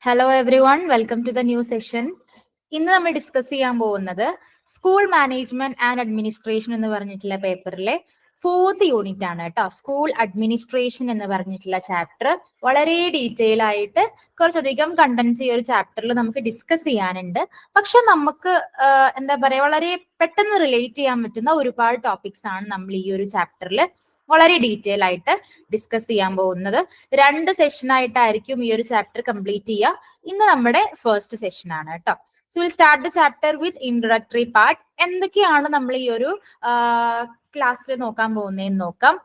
Hello everyone, welcome to the new session. ഇന്ന് നമ്മൾ discuss ചെയ്യാൻ പോകുന്നത് സ്കൂൾ മാനേജ്മെന്റ് ആൻഡ് അഡ്മിനിസ്ട്രേഷൻ എന്ന് പറഞ്ഞിട്ടുള്ള പേപ്പറിലെ 4th യൂണിറ്റ് ആണ് കേട്ടോ. സ്കൂൾ അഡ്മിനിസ്ട്രേഷൻ എന്ന് പറഞ്ഞിട്ടുള്ള ചാപ്റ്റർ വളരെ ഡീറ്റെയിൽ ആയിട്ട് കുറച്ചധികം കണ്ടൻസ് ഈ ഒരു ചാപ്റ്ററിൽ നമുക്ക് ഡിസ്കസ് ചെയ്യാനുണ്ട്. പക്ഷെ നമുക്ക് എന്താ പറയാ, വളരെ പെട്ടെന്ന് റിലേറ്റ് ചെയ്യാൻ പറ്റുന്ന ഒരുപാട് ടോപ്പിക്സ് ആണ് നമ്മൾ ഈ ഒരു ചാപ്റ്ററിൽ വളരെ ഡീറ്റെയിൽ ആയിട്ട് ഡിസ്കസ് ചെയ്യാൻ പോകുന്നത്. 2 സെഷനായിട്ടായിരിക്കും ഈ ഒരു ചാപ്റ്റർ കംപ്ലീറ്റ് ചെയ്യുക. ഇന്ന് നമ്മുടെ ഫസ്റ്റ് സെഷൻ ആണ് കേട്ടോ. So will start the chapter with introductory part. എന്തൊക്കെയാണ് നമ്മൾ ഈ ഒരു ക്ലാസ്സിൽ നോക്കാൻ പോകുന്നതെന്ന് നോക്കാം.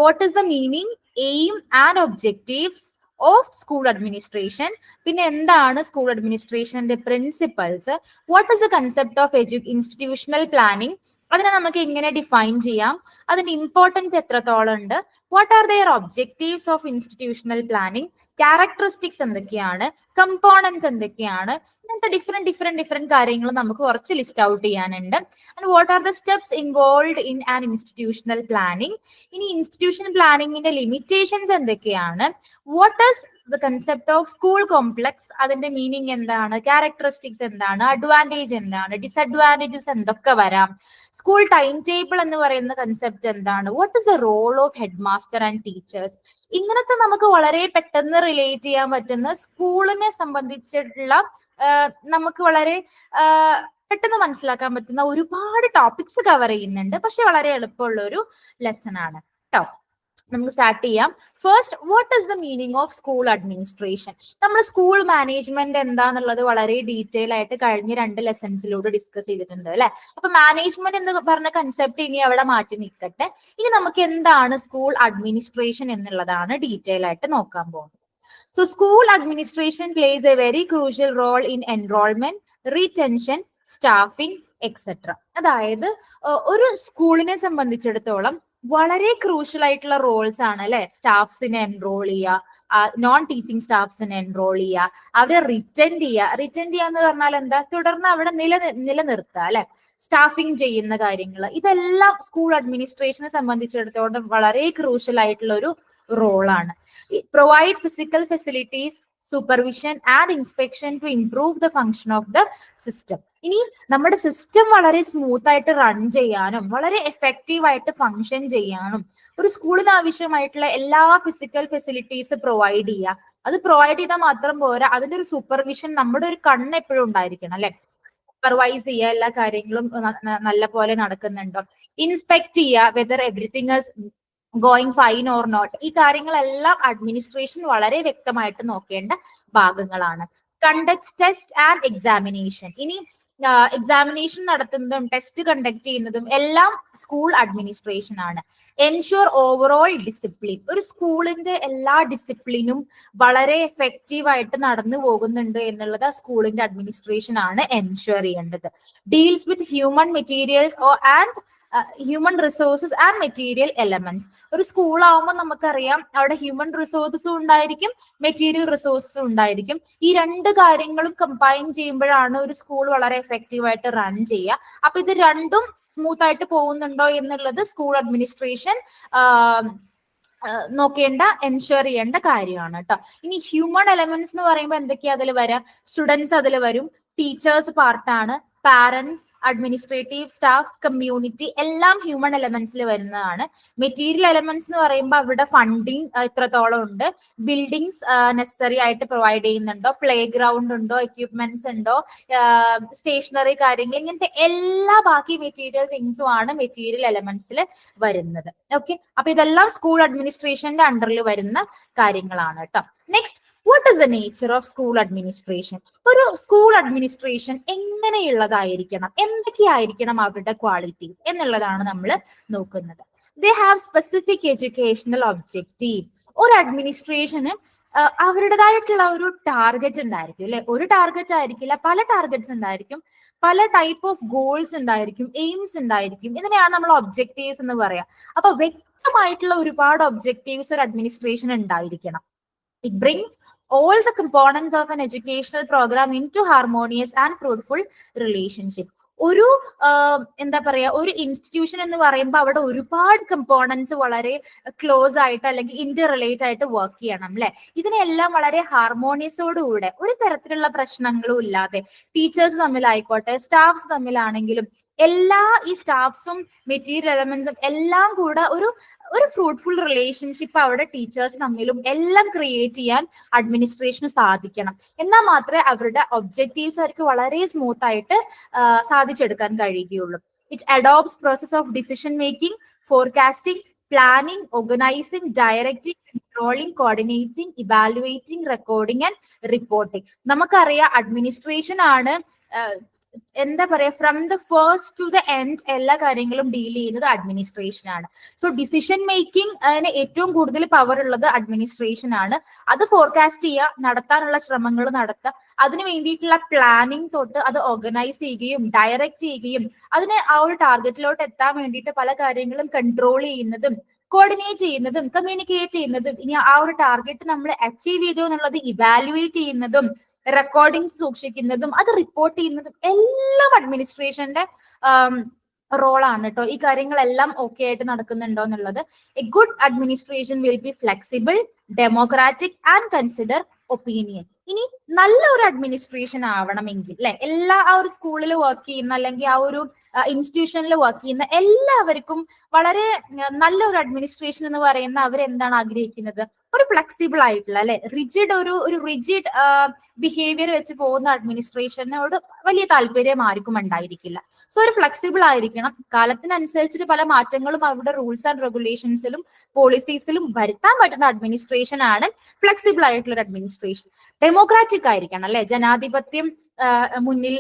What is the meaning, aim and objectives of school administration, പിന്നെ എന്താണ് സ്കൂൾ അഡ്മിനിസ്ട്രേഷന്റെ principles, what is the concept of institutional planning, അതിനെ നമുക്ക് എങ്ങനെ ഡിഫൈൻ ചെയ്യാം, അതിന്റെ ഇമ്പോർട്ടൻസ് എത്രത്തോളം ഉണ്ട്, what are their objectives of institutional planning, characteristics എന്തൊക്കെയാണ്, കമ്പോണൻസ് എന്തൊക്കെയാണ്, ഇങ്ങനത്തെ ഡിഫറെന്റ് കാര്യങ്ങൾ നമുക്ക് കുറച്ച് ലിസ്റ്റ് ഔട്ട് ചെയ്യാനുണ്ട്. And what are the steps involve in an institutional planning, ഇനി ഇൻസ്റ്റിറ്റ്യൂഷൻ പ്ലാനിങ്ങിന്റെ ലിമിറ്റേഷൻസ് എന്തൊക്കെയാണ്, what is the concept of school complex, അതിന്റെ മീനിങ് എന്താണ്, ക്യാരക്ടറിസ്റ്റിക്സ് എന്താണ്, അഡ്വാൻറ്റേജ് എന്താണ്, ഡിസഡ്വാൻറ്റേജസ് എന്തൊക്കെ വരാം, സ്കൂൾ ടൈം ടേബിൾ എന്ന് പറയുന്ന കൺസെപ്റ്റ് എന്താണ്, what is the role of head master and teachers, ഇങ്ങനത്തെ നമുക്ക് വളരെ പെട്ടെന്ന് റിലേറ്റ് ചെയ്യാൻ പറ്റുന്ന സ്കൂളിനെ സംബന്ധിച്ചിട്ടുള്ള നമുക്ക് വളരെ പെട്ടെന്ന് മനസ്സിലാക്കാൻ പറ്റുന്ന ഒരുപാട് ടോപ്പിക്സ് കവർ ചെയ്യുന്നുണ്ട്. പക്ഷെ വളരെ എളുപ്പമുള്ള ഒരു ലെസൺ ആണ് കേട്ടോ. നമുക്ക് സ്റ്റാർട്ട് ചെയ്യാം. First, what is the meaning of school administration. നമ്മൾ സ്കൂൾ മാനേജ്മെന്റ് എന്താന്നുള്ളത് വളരെ ഡീറ്റെയിൽ ആയിട്ട് കഴിഞ്ഞ 2 ലെസൺസിലൂടെ ഡിസ്കസ് ചെയ്തിട്ടുണ്ട് അല്ലെ. അപ്പൊ മാനേജ്മെന്റ് എന്ന് പറഞ്ഞ കൺസെപ്റ്റ് ഇനി അവിടെ മാറ്റി നിൽക്കട്ടെ. ഇനി നമുക്ക് എന്താണ് സ്കൂൾ അഡ്മിനിസ്ട്രേഷൻ എന്നുള്ളതാണ് ഡീറ്റെയിൽ ആയിട്ട് നോക്കാൻ പോകുന്നത്. So school administration plays a very crucial role in enrollment, retention, staffing, etc. അതായത് ഒരു സ്കൂളിനെ സംബന്ധിച്ചിടത്തോളം വളരെ ക്രൂഷ്യൽ ആയിട്ടുള്ള റോൾസ് ആണ് അല്ലെ. സ്റ്റാഫ്സിനെ എൻറോൾ ചെയ്യുക, നോൺ ടീച്ചിങ് സ്റ്റാഫ്സിനെ എൻറോൾ ചെയ്യുക, അവരെ റിറ്റൻഡ് ചെയ്യുക എന്ന് പറഞ്ഞാൽ എന്താ, തുടർന്ന് അവിടെ നിലനിർത്തുക അല്ലെ. സ്റ്റാഫിങ് ചെയ്യുന്ന കാര്യങ്ങൾ, ഇതെല്ലാം സ്കൂൾ അഡ്മിനിസ്ട്രേഷനെ സംബന്ധിച്ചിടത്തോളം വളരെ ക്രൂഷ്യൽ ആയിട്ടുള്ള ഒരു റോളാണ്. Provide physical facilities, supervision and inspection to improve the function of the system. ഇനി നമ്മുടെ സിസ്റ്റം വളരെ സ്മൂത്ത് ആയിട്ട് റൺ ചെയ്യാനും വളരെ എഫക്റ്റീവ് ആയിട്ട് ഫങ്ഷൻ ചെയ്യാനും ഒരു സ്കൂളിന് ആവശ്യമായിട്ടുള്ള എല്ലാ ഫിസിക്കൽ ഫെസിലിറ്റീസ് പ്രൊവൈഡ് ചെയ്യുക. അത് പ്രൊവൈഡ് ചെയ്താൽ മാത്രം പോരാ, അതിന്റെ ഒരു സൂപ്പർവിഷൻ നമ്മുടെ ഒരു കണ്ണ് എപ്പോഴും ഉണ്ടായിരിക്കണം അല്ലെ. സൂപ്പർവൈസ് ചെയ്യുക, എല്ലാ കാര്യങ്ങളും നല്ല പോലെ നടക്കുന്നുണ്ടോ, ഇൻസ്പെക്ട് ചെയ്യുക whether everything is going fine or not. ഈ കാര്യങ്ങളെല്ലാം അഡ്മിനിസ്ട്രേഷൻ വളരെ വ്യക്തമായിട്ട് നോക്കേണ്ട ഭാഗങ്ങളാണ്. Conduct test and examination. ഇനി എക്സാമിനേഷൻ നടത്തുന്നതും ടെസ്റ്റ് കണ്ടക്ട് ചെയ്യുന്നതും എല്ലാം സ്കൂൾ അഡ്മിനിസ്ട്രേഷൻ ആണ്. Ensure overall discipline. ഒരു സ്കൂളിന്റെ എല്ലാ ഡിസിപ്ലിനും വളരെ എഫക്റ്റീവ് ആയിട്ട് നടന്നു പോകുന്നുണ്ട് എന്നുള്ളത് സ്കൂളിന്റെ അഡ്മിനിസ്ട്രേഷൻ ആണ് എൻഷുർ ചെയ്യേണ്ടത്. Deals with human materials and human resources and material elements. ഒരു സ്കൂൾ ആവുമ്പോൾ നമുക്കറിയാം അവിടെ ഹ്യൂമൻ റിസോഴ്സസും ഉണ്ടായിരിക്കും, മെറ്റീരിയൽ റിസോഴ്സസും ഉണ്ടായിരിക്കും. ഈ 2 കാര്യങ്ങളും കമ്പൈൻ ചെയ്യുമ്പോഴാണ് ഒരു സ്കൂൾ വളരെ എഫക്റ്റീവ് ആയിട്ട് റൺ ചെയ്യുക. അപ്പൊ ഇത് രണ്ടും സ്മൂത്ത് ആയിട്ട് പോകുന്നുണ്ടോ എന്നുള്ളത് സ്കൂൾ അഡ്മിനിസ്ട്രേഷൻ നോക്കേണ്ട, എൻഷുർ ചെയ്യേണ്ട കാര്യമാണ് കേട്ടോ. ഇനി ഹ്യൂമൻ എലമെന്റ്സ് എന്ന് പറയുമ്പോൾ എന്തൊക്കെയാ അതിൽ വരാം, സ്റ്റുഡൻസ് അതിൽ വരും, ടീച്ചേഴ്സ് പാർട്ടാണ്, പാരന്റ്സ്, അഡ്മിനിസ്ട്രേറ്റീവ് സ്റ്റാഫ്, കമ്മ്യൂണിറ്റി, എല്ലാം ഹ്യൂമൻ എലമെന്റ്സിൽ വരുന്നതാണ്. മെറ്റീരിയൽ എലമെന്റ്സ് എന്ന് പറയുമ്പോൾ അവിടെ ഫണ്ടിങ് എത്രത്തോളം ഉണ്ട്, ബിൽഡിങ്സ് നെസസറി ആയിട്ട് പ്രൊവൈഡ് ചെയ്യുന്നുണ്ടോ, പ്ലേ ഗ്രൗണ്ട് ഉണ്ടോ, എക്യുപ്മെന്റ്സ് ഉണ്ടോ, സ്റ്റേഷനറി കാര്യങ്ങൾ, ഇങ്ങനത്തെ എല്ലാ ബാക്കി മെറ്റീരിയൽ തിങ്സും ആണ് മെറ്റീരിയൽ എലമെന്റ്സിൽ വരുന്നത്. ഓക്കെ, അപ്പൊ ഇതെല്ലാം സ്കൂൾ അഡ്മിനിസ്ട്രേഷന്റെ അണ്ടറിൽ വരുന്ന കാര്യങ്ങളാണ് കേട്ടോ. Next, what is the nature of school administration. ഒരു സ്കൂൾ അഡ്മിനിസ്ട്രേഷൻ എങ്ങനെയുള്ളതായിരിക്കണം, എന്തൊക്കെയായിരിക്കണം അവരുടെ ക്വാളിറ്റീസ് എന്നുള്ളതാണ് നമ്മൾ നോക്കുന്നത്. They have specific educational objective. ഒരു അഡ്മിനിസ്ട്രേഷന് അവരുടേതായിട്ടുള്ള ഒരു ടാർഗറ്റ് ഉണ്ടായിരിക്കും അല്ലെ. ഒരു ടാർഗറ്റ് ആയിരിക്കില്ല, പല ടാർഗറ്റ്സ് ഉണ്ടായിരിക്കും, പല ടൈപ്പ് ഓഫ് ഗോൾസ് ഉണ്ടായിരിക്കും, എയിംസ് ഉണ്ടായിരിക്കും. ഇതിനെയാണ് നമ്മൾ ഒബ്ജക്റ്റീവ്സ് എന്ന് പറയാം. അപ്പൊ വ്യക്തമായിട്ടുള്ള ഒരുപാട് ഒബ്ജക്റ്റീവ്സ് ഒരു അഡ്മിനിസ്ട്രേഷൻ ഉണ്ടായിരിക്കണം. It brings all the components of an educational program into harmonious and fruitful relationship. ഒരു എന്താ പറയാ, ഒരു ഇൻസ്റ്റിറ്റ്യൂഷൻ എന്ന് പറയുമ്പോൾ അവിടെ ഒരുപാട് കമ്പോണൻസ് വളരെ ക്ലോസ് ആയിട്ട് അല്ലെങ്കിൽ ഇന്റർ റിലേറ്റ് ആയിട്ട് വർക്ക് ചെയ്യണം അല്ലെ. ഇതിനെല്ലാം വളരെ ഹാർമോണിയസോടുകൂടെ ഒരു തരത്തിലുള്ള പ്രശ്നങ്ങളും ഇല്ലാതെ ടീച്ചേഴ്സ് തമ്മിലായിക്കോട്ടെ സ്റ്റാഫ്സ് തമ്മിലാണെങ്കിലും എല്ലാ ഈ സ്റ്റാഫ്സും മെറ്റീരിയൽ എലമെന്റ്സും എല്ലാം കൂടെ ഒരു ഫ്രൂട്ട്ഫുൾ റിലേഷൻഷിപ്പ് അവിടെ ടീച്ചേഴ്സ് തമ്മിലും എല്ലാം ക്രിയേറ്റ് ചെയ്യാൻ അഡ്മിനിസ്ട്രേഷന് സാധിക്കണം. എന്നാൽ മാത്രമേ അവരുടെ ഒബ്ജക്റ്റീവ്സ് അവർക്ക് വളരെ സ്മൂത്ത് ആയിട്ട് സാധിച്ചെടുക്കാൻ കഴിയുകയുള്ളൂ. It adopts process of decision making, forecasting, planning, organising, directing, controlling, coordinating, evaluating, recording and reporting. നമുക്കറിയാം അഡ്മിനിസ്ട്രേഷൻ ആണ് എന്താ പറയാ, from the first to the end എല്ലാ കാര്യങ്ങളും ഡീൽ ചെയ്യുന്നത് അഡ്മിനിസ്ട്രേഷൻ ആണ്. സോ ഡിസിഷൻ മേക്കിംഗ് ഏറ്റവും കൂടുതൽ പവർ ഉള്ളത് അഡ്മിനിസ്ട്രേഷൻ ആണ്. അത് ഫോർകാസ്റ്റ് ചെയ്യുക, നടത്താനുള്ള ശ്രമങ്ങൾ നടത്തുക, അതിന് വേണ്ടിയിട്ടുള്ള പ്ലാനിങ് തൊട്ട് അത് ഓർഗനൈസ് ചെയ്യുകയും ഡയറക്റ്റ് ചെയ്യുകയും അതിന് ആ ഒരു ടാർഗറ്റിലോട്ട് എത്താൻ വേണ്ടിയിട്ട് പല കാര്യങ്ങളും കൺട്രോൾ ചെയ്യുന്നതും കോർഡിനേറ്റ് ചെയ്യുന്നതും കമ്മ്യൂണിക്കേറ്റ് ചെയ്യുന്നതും ഇനി ആ ഒരു ടാർഗറ്റ് നമ്മൾ അച്ചീവ് ചെയ്തു എന്നുള്ളത് ഇവാലുവേറ്റ് ചെയ്യുന്നതും റെക്കോർഡിങ്സ് സൂക്ഷിക്കുന്നതും അത് റിപ്പോർട്ട് ചെയ്യുന്നതും എല്ലാം അഡ്മിനിസ്ട്രേഷന്റെ റോളാണ് കേട്ടോ. ഈ കാര്യങ്ങളെല്ലാം ഓക്കെ ആയിട്ട് നടക്കുന്നുണ്ടോ എന്നുള്ളത്. A good administration will be flexible, democratic and consider opinion. ഇനി നല്ല ഒരു അഡ്മിനിസ്ട്രേഷൻ ആവണമെങ്കിൽ അല്ലെ, എല്ലാ ആ ഒരു സ്കൂളിൽ വർക്ക് ചെയ്യുന്ന അല്ലെങ്കിൽ ആ ഒരു ഇൻസ്റ്റിറ്റ്യൂഷനിൽ വർക്ക് ചെയ്യുന്ന എല്ലാവർക്കും വളരെ നല്ല ഒരു അഡ്മിനിസ്ട്രേഷൻ എന്ന് പറയുന്ന അവരെന്താണ് ആഗ്രഹിക്കുന്നത്, ഒരു ഫ്ലെക്സിബിൾ ആയിട്ടുള്ള അല്ലെ, റിജിഡ് ഒരു റിജിഡ് ബിഹേവിയർ വെച്ച് പോകുന്ന അഡ്മിനിസ്ട്രേഷനോട് വലിയ താല്പര്യം ആർക്കും ഉണ്ടായിരിക്കില്ല. സോ ഒരു ഫ്ലെക്സിബിൾ ആയിരിക്കണം. കാലത്തിനനുസരിച്ചിട്ട് പല മാറ്റങ്ങളും അവരുടെ റൂൾസ് ആൻഡ് റെഗുലേഷൻസിലും പോളിസീസിലും വരുത്താൻ പറ്റുന്ന അഡ്മിനിസ്ട്രേഷൻ ആണ് ഫ്ലെക്സിബിൾ ആയിട്ടുള്ള ഒരു അഡ്മിനിസ്ട്രേഷൻ. ഡെമോക്രാറ്റിക് ആയിരിക്കണം അല്ലെ, ജനാധിപത്യം മുന്നിൽ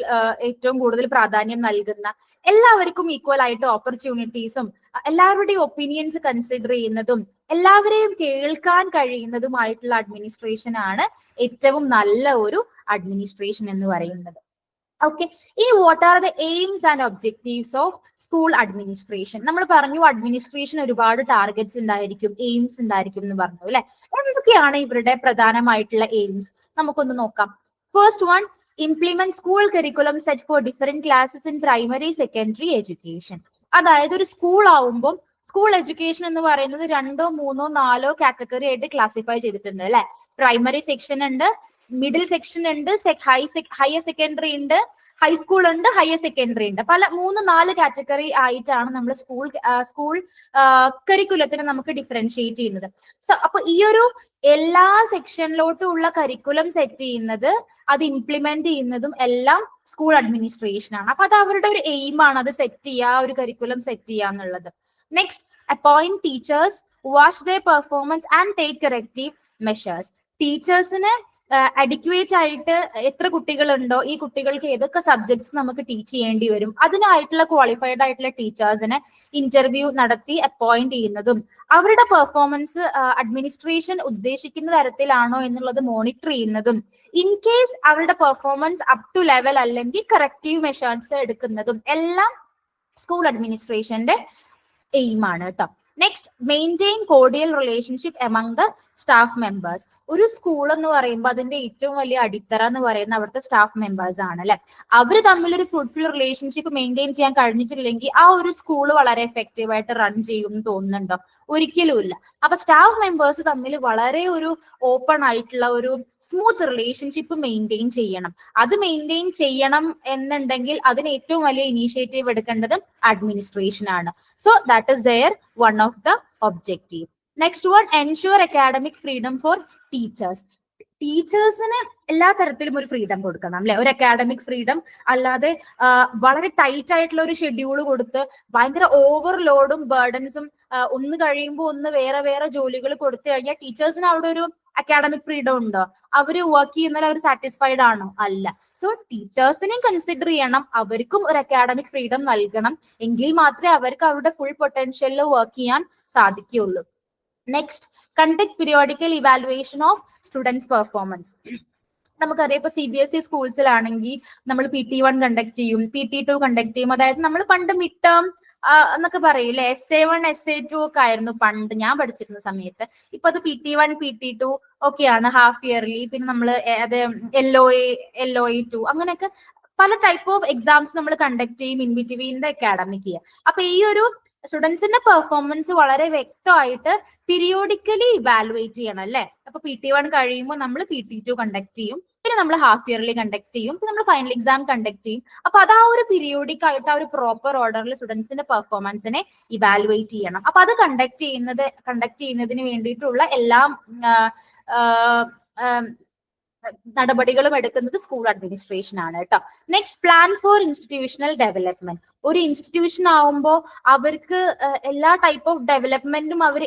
ഏറ്റവും കൂടുതൽ പ്രാധാന്യം നൽകുന്ന, എല്ലാവർക്കും ഈക്വൽ ആയിട്ട് ഓപ്പർച്യൂണിറ്റീസും എല്ലാവരുടെയും ഒപ്പീനിയൻസ് കൺസിഡർ ചെയ്യുന്നതും എല്ലാവരെയും കേൾക്കാൻ കഴിയുന്നതുമായിട്ടുള്ള അഡ്മിനിസ്ട്രേഷൻ ആണ് ഏറ്റവും നല്ല ഒരു അഡ്മിനിസ്ട്രേഷൻ എന്ന് പറയുന്നത്. ഓക്കെ, ഇനി what are the AIIMS and objectives of school administration? നമ്മൾ പറഞ്ഞു അഡ്മിനിസ്ട്രേഷൻ ഒരുപാട് ടാർഗറ്റ്സ് ഉണ്ടായിരിക്കും, എയിംസ് ഉണ്ടായിരിക്കും എന്ന് പറഞ്ഞു അല്ലെ. എന്തൊക്കെയാണ് ഇവരുടെ പ്രധാനമായിട്ടുള്ള എയിംസ്? നമുക്കൊന്ന് നോക്കാം. First one, implement school curriculum set for different classes in primary secondary education. അതായത് ഒരു സ്കൂൾ ആവുമ്പോൾ സ്കൂൾ എഡ്യൂക്കേഷൻ എന്ന് പറയുന്നത് 2, 3, 4 കാറ്റഗറി ആയിട്ട് ക്ലാസിഫൈ ചെയ്തിട്ടുണ്ട് അല്ലെ. പ്രൈമറി സെക്ഷൻ ഉണ്ട്, മിഡിൽ സെക്ഷൻ ഉണ്ട്, ഹയർ സെക്കൻഡറി ഉണ്ട്, ഹൈസ്കൂൾ ഉണ്ട്, ഹയർ സെക്കൻഡറി ഉണ്ട്. പല 3, 4 കാറ്റഗറി ആയിട്ടാണ് നമ്മൾ സ്കൂൾ കരിക്കുലത്തിനെ നമുക്ക് ഡിഫറൻഷിയേറ്റ് ചെയ്യുന്നത്. സോ അപ്പൊ ഈ ഒരു എല്ലാ സെക്ഷനിലോട്ടും ഉള്ള കരിക്കുലം സെറ്റ് ചെയ്യുന്നത്, അത് ഇംപ്ലിമെന്റ് ചെയ്യുന്നതും എല്ലാം സ്കൂൾ അഡ്മിനിസ്ട്രേഷൻ ആണ്. അപ്പൊ അത് അവരുടെ ഒരു എയിം ആണ്, അത് സെറ്റ് ചെയ്യുക, ഒരു കരിക്കുലം സെറ്റ് ചെയ്യുക എന്നുള്ളത്. Next, appoint teachers, watch there performance and take corrective measures. ടീച്ചേഴ്സിന് അഡിക്വേറ്റ് ആയിട്ട് എത്ര കുട്ടികളുണ്ടോ, ഈ കുട്ടികൾക്ക് ഏതൊക്കെ സബ്ജക്ട്സ് നമുക്ക് ടീച്ച് ചെയ്യേണ്ടി വരും, അതിനായിട്ടുള്ള ക്വാളിഫൈഡ് ആയിട്ടുള്ള ടീച്ചേഴ്സിനെ ഇന്റർവ്യൂ നടത്തി അപ്പോയിന്റ് ചെയ്യുന്നതും അവരുടെ പെർഫോമൻസ് അഡ്മിനിസ്ട്രേഷൻ ഉദ്ദേശിക്കുന്ന തരത്തിലാണോ എന്നുള്ളത് മോണിറ്റർ ചെയ്യുന്നതും, ഇൻ കേസ് അവരുടെ പെർഫോമൻസ് അപ് ടു ലെവൽ അല്ലെങ്കിൽ കറക്റ്റീവ് മെഷേഴ്സ് എടുക്കുന്നതും എല്ലാം സ്കൂൾ അഡ്മിനിസ്ട്രേഷന്റെ എയിം ആണ് കേട്ടോ. Next, maintain cordial relationship among the staff members. ഒരു സ്കൂൾ എന്ന് പറയുമ്പോൾ അതിന്റെ ഏറ്റവും വലിയ അടിത്തറ എന്ന് പറയുന്ന അവിടുത്തെ സ്റ്റാഫ് മെമ്പേഴ്സ് ആണ് അല്ലെ. അവർ തമ്മിലൊരു ഫ്രൂട്ട്ഫുൾ റിലേഷൻഷിപ്പ് മെയിൻറ്റെയിൻ ചെയ്യാൻ കഴിഞ്ഞിട്ടില്ലെങ്കിൽ ആ ഒരു സ്കൂൾ വളരെ എഫക്റ്റീവ് ആയിട്ട് റൺ ചെയ്യും എന്ന് തോന്നുന്നുണ്ടോ? ഒരിക്കലും ഇല്ല. അപ്പൊ സ്റ്റാഫ് മെമ്പേഴ്സ് തമ്മിൽ വളരെ ഒരു ഓപ്പൺ ആയിട്ടുള്ള ഒരു സ്മൂത്ത് റിലേഷൻഷിപ്പ് മെയിൻറ്റെയിൻ ചെയ്യണം. അത് മെയിൻറ്റെയിൻ ചെയ്യണം എന്നുണ്ടെങ്കിൽ അതിന് ഏറ്റവും വലിയ ഇനീഷ്യേറ്റീവ് എടുക്കേണ്ടത് അഡ്മിനിസ്ട്രേഷൻ ആണ്. So that is there one of the objective. Next one, ensure academic freedom for teachers. ടീച്ചേഴ്സിന് എല്ലാ തരത്തിലും ഒരു ഫ്രീഡം കൊടുക്കണം അല്ലെ. ഒരു അക്കാഡമിക് ഫ്രീഡം അല്ലാതെ വളരെ ടൈറ്റ് ആയിട്ടുള്ള ഒരു ഷെഡ്യൂൾ കൊടുത്ത് ഭയങ്കര ഓവർലോഡും ബർഡൻസും ഒന്ന് കഴിയുമ്പോൾ ഒന്ന് വേറെ വേറെ ജോലികൾ കൊടുത്തു കഴിഞ്ഞാൽ ടീച്ചേഴ്സിന് അവിടെ ഒരു അക്കാഡമിക് ഫ്രീഡം ഉണ്ടോ? അവര് വർക്ക് ചെയ്യുന്നതിൽ അവർ സാറ്റിസ്ഫൈഡ് ആണോ? അല്ല. സോ ടീച്ചേഴ്സിനെയും കൺസിഡർ ചെയ്യണം, അവർക്കും ഒരു അക്കാഡമിക് ഫ്രീഡം നൽകണം. എങ്കിൽ മാത്രമേ അവർക്ക് അവരുടെ ഫുൾ പൊട്ടൻഷ്യലിൽ വർക്ക് ചെയ്യാൻ സാധിക്കുകയുള്ളൂ. Next, conduct periodical evaluation of students performance. നമുക്കറിയാം ഇപ്പൊ CBSE സ്കൂൾസിലാണെങ്കിൽ നമ്മൾ PT1 കണ്ടക്ട് ചെയ്യും, PT2 കണ്ടക്ട് ചെയ്യും. അതായത് നമ്മൾ പണ്ട് മിഡ് ടേം എന്നൊക്കെ പറയൂലേ, SA1 SA2 ഒക്കെ ആയിരുന്നു പണ്ട് ഞാൻ പഠിച്ചിരുന്ന സമയത്ത്. ഇപ്പൊ അത് PT1 PT2 ഒക്കെയാണ്, ഹാഫ് ഇയർലി. പിന്നെ നമ്മൾ അത് LOA LOE2 അങ്ങനെയൊക്കെ പല ടൈപ്പ് ഓഫ് എക്സാംസ് നമ്മൾ കണ്ടക്ട് ചെയ്യും in between the academic year. അപ്പൊ ഈ ഒരു സ്റ്റുഡൻസിന്റെ പെർഫോമൻസ് വളരെ വ്യക്തമായിട്ട് പീരിയോഡിക്കലി ഇവാലുവേറ്റ് ചെയ്യണം അല്ലെ. അപ്പൊ PT1 കഴിയുമ്പോൾ നമ്മൾ PT2 കണ്ടക്ട് ചെയ്യും, പിന്നെ നമ്മൾ ഹാഫ് ഇയർലി കണ്ടക്ട് ചെയ്യും, പിന്നെ നമ്മൾ ഫൈനൽ എക്സാം കണ്ടക്ട് ചെയ്യും. അപ്പൊ അത് ആ ഒരു പീരിയോഡിക് ആയിട്ട് ആ ഒരു പ്രോപ്പർ ഓർഡറിൽ സ്റ്റുഡൻസിന്റെ പെർഫോമൻസിനെ ഇവാലുവേറ്റ് ചെയ്യണം. അപ്പൊ അത് കണ്ടക്ട് ചെയ്യുന്നതിന് വേണ്ടിയിട്ടുള്ള എല്ലാം നടപടികളും എടുക്കുന്നത് സ്കൂൾ അഡ്മിനിസ്ട്രേഷൻ ആണ് കേട്ടോ. Next, plan for institutional development. ഒരു ഇൻസ്റ്റിറ്റ്യൂഷൻ ആവുമ്പോൾ അവർക്ക് എല്ലാ ടൈപ്പ് ഓഫ് ഡെവലപ്മെന്റും അവർ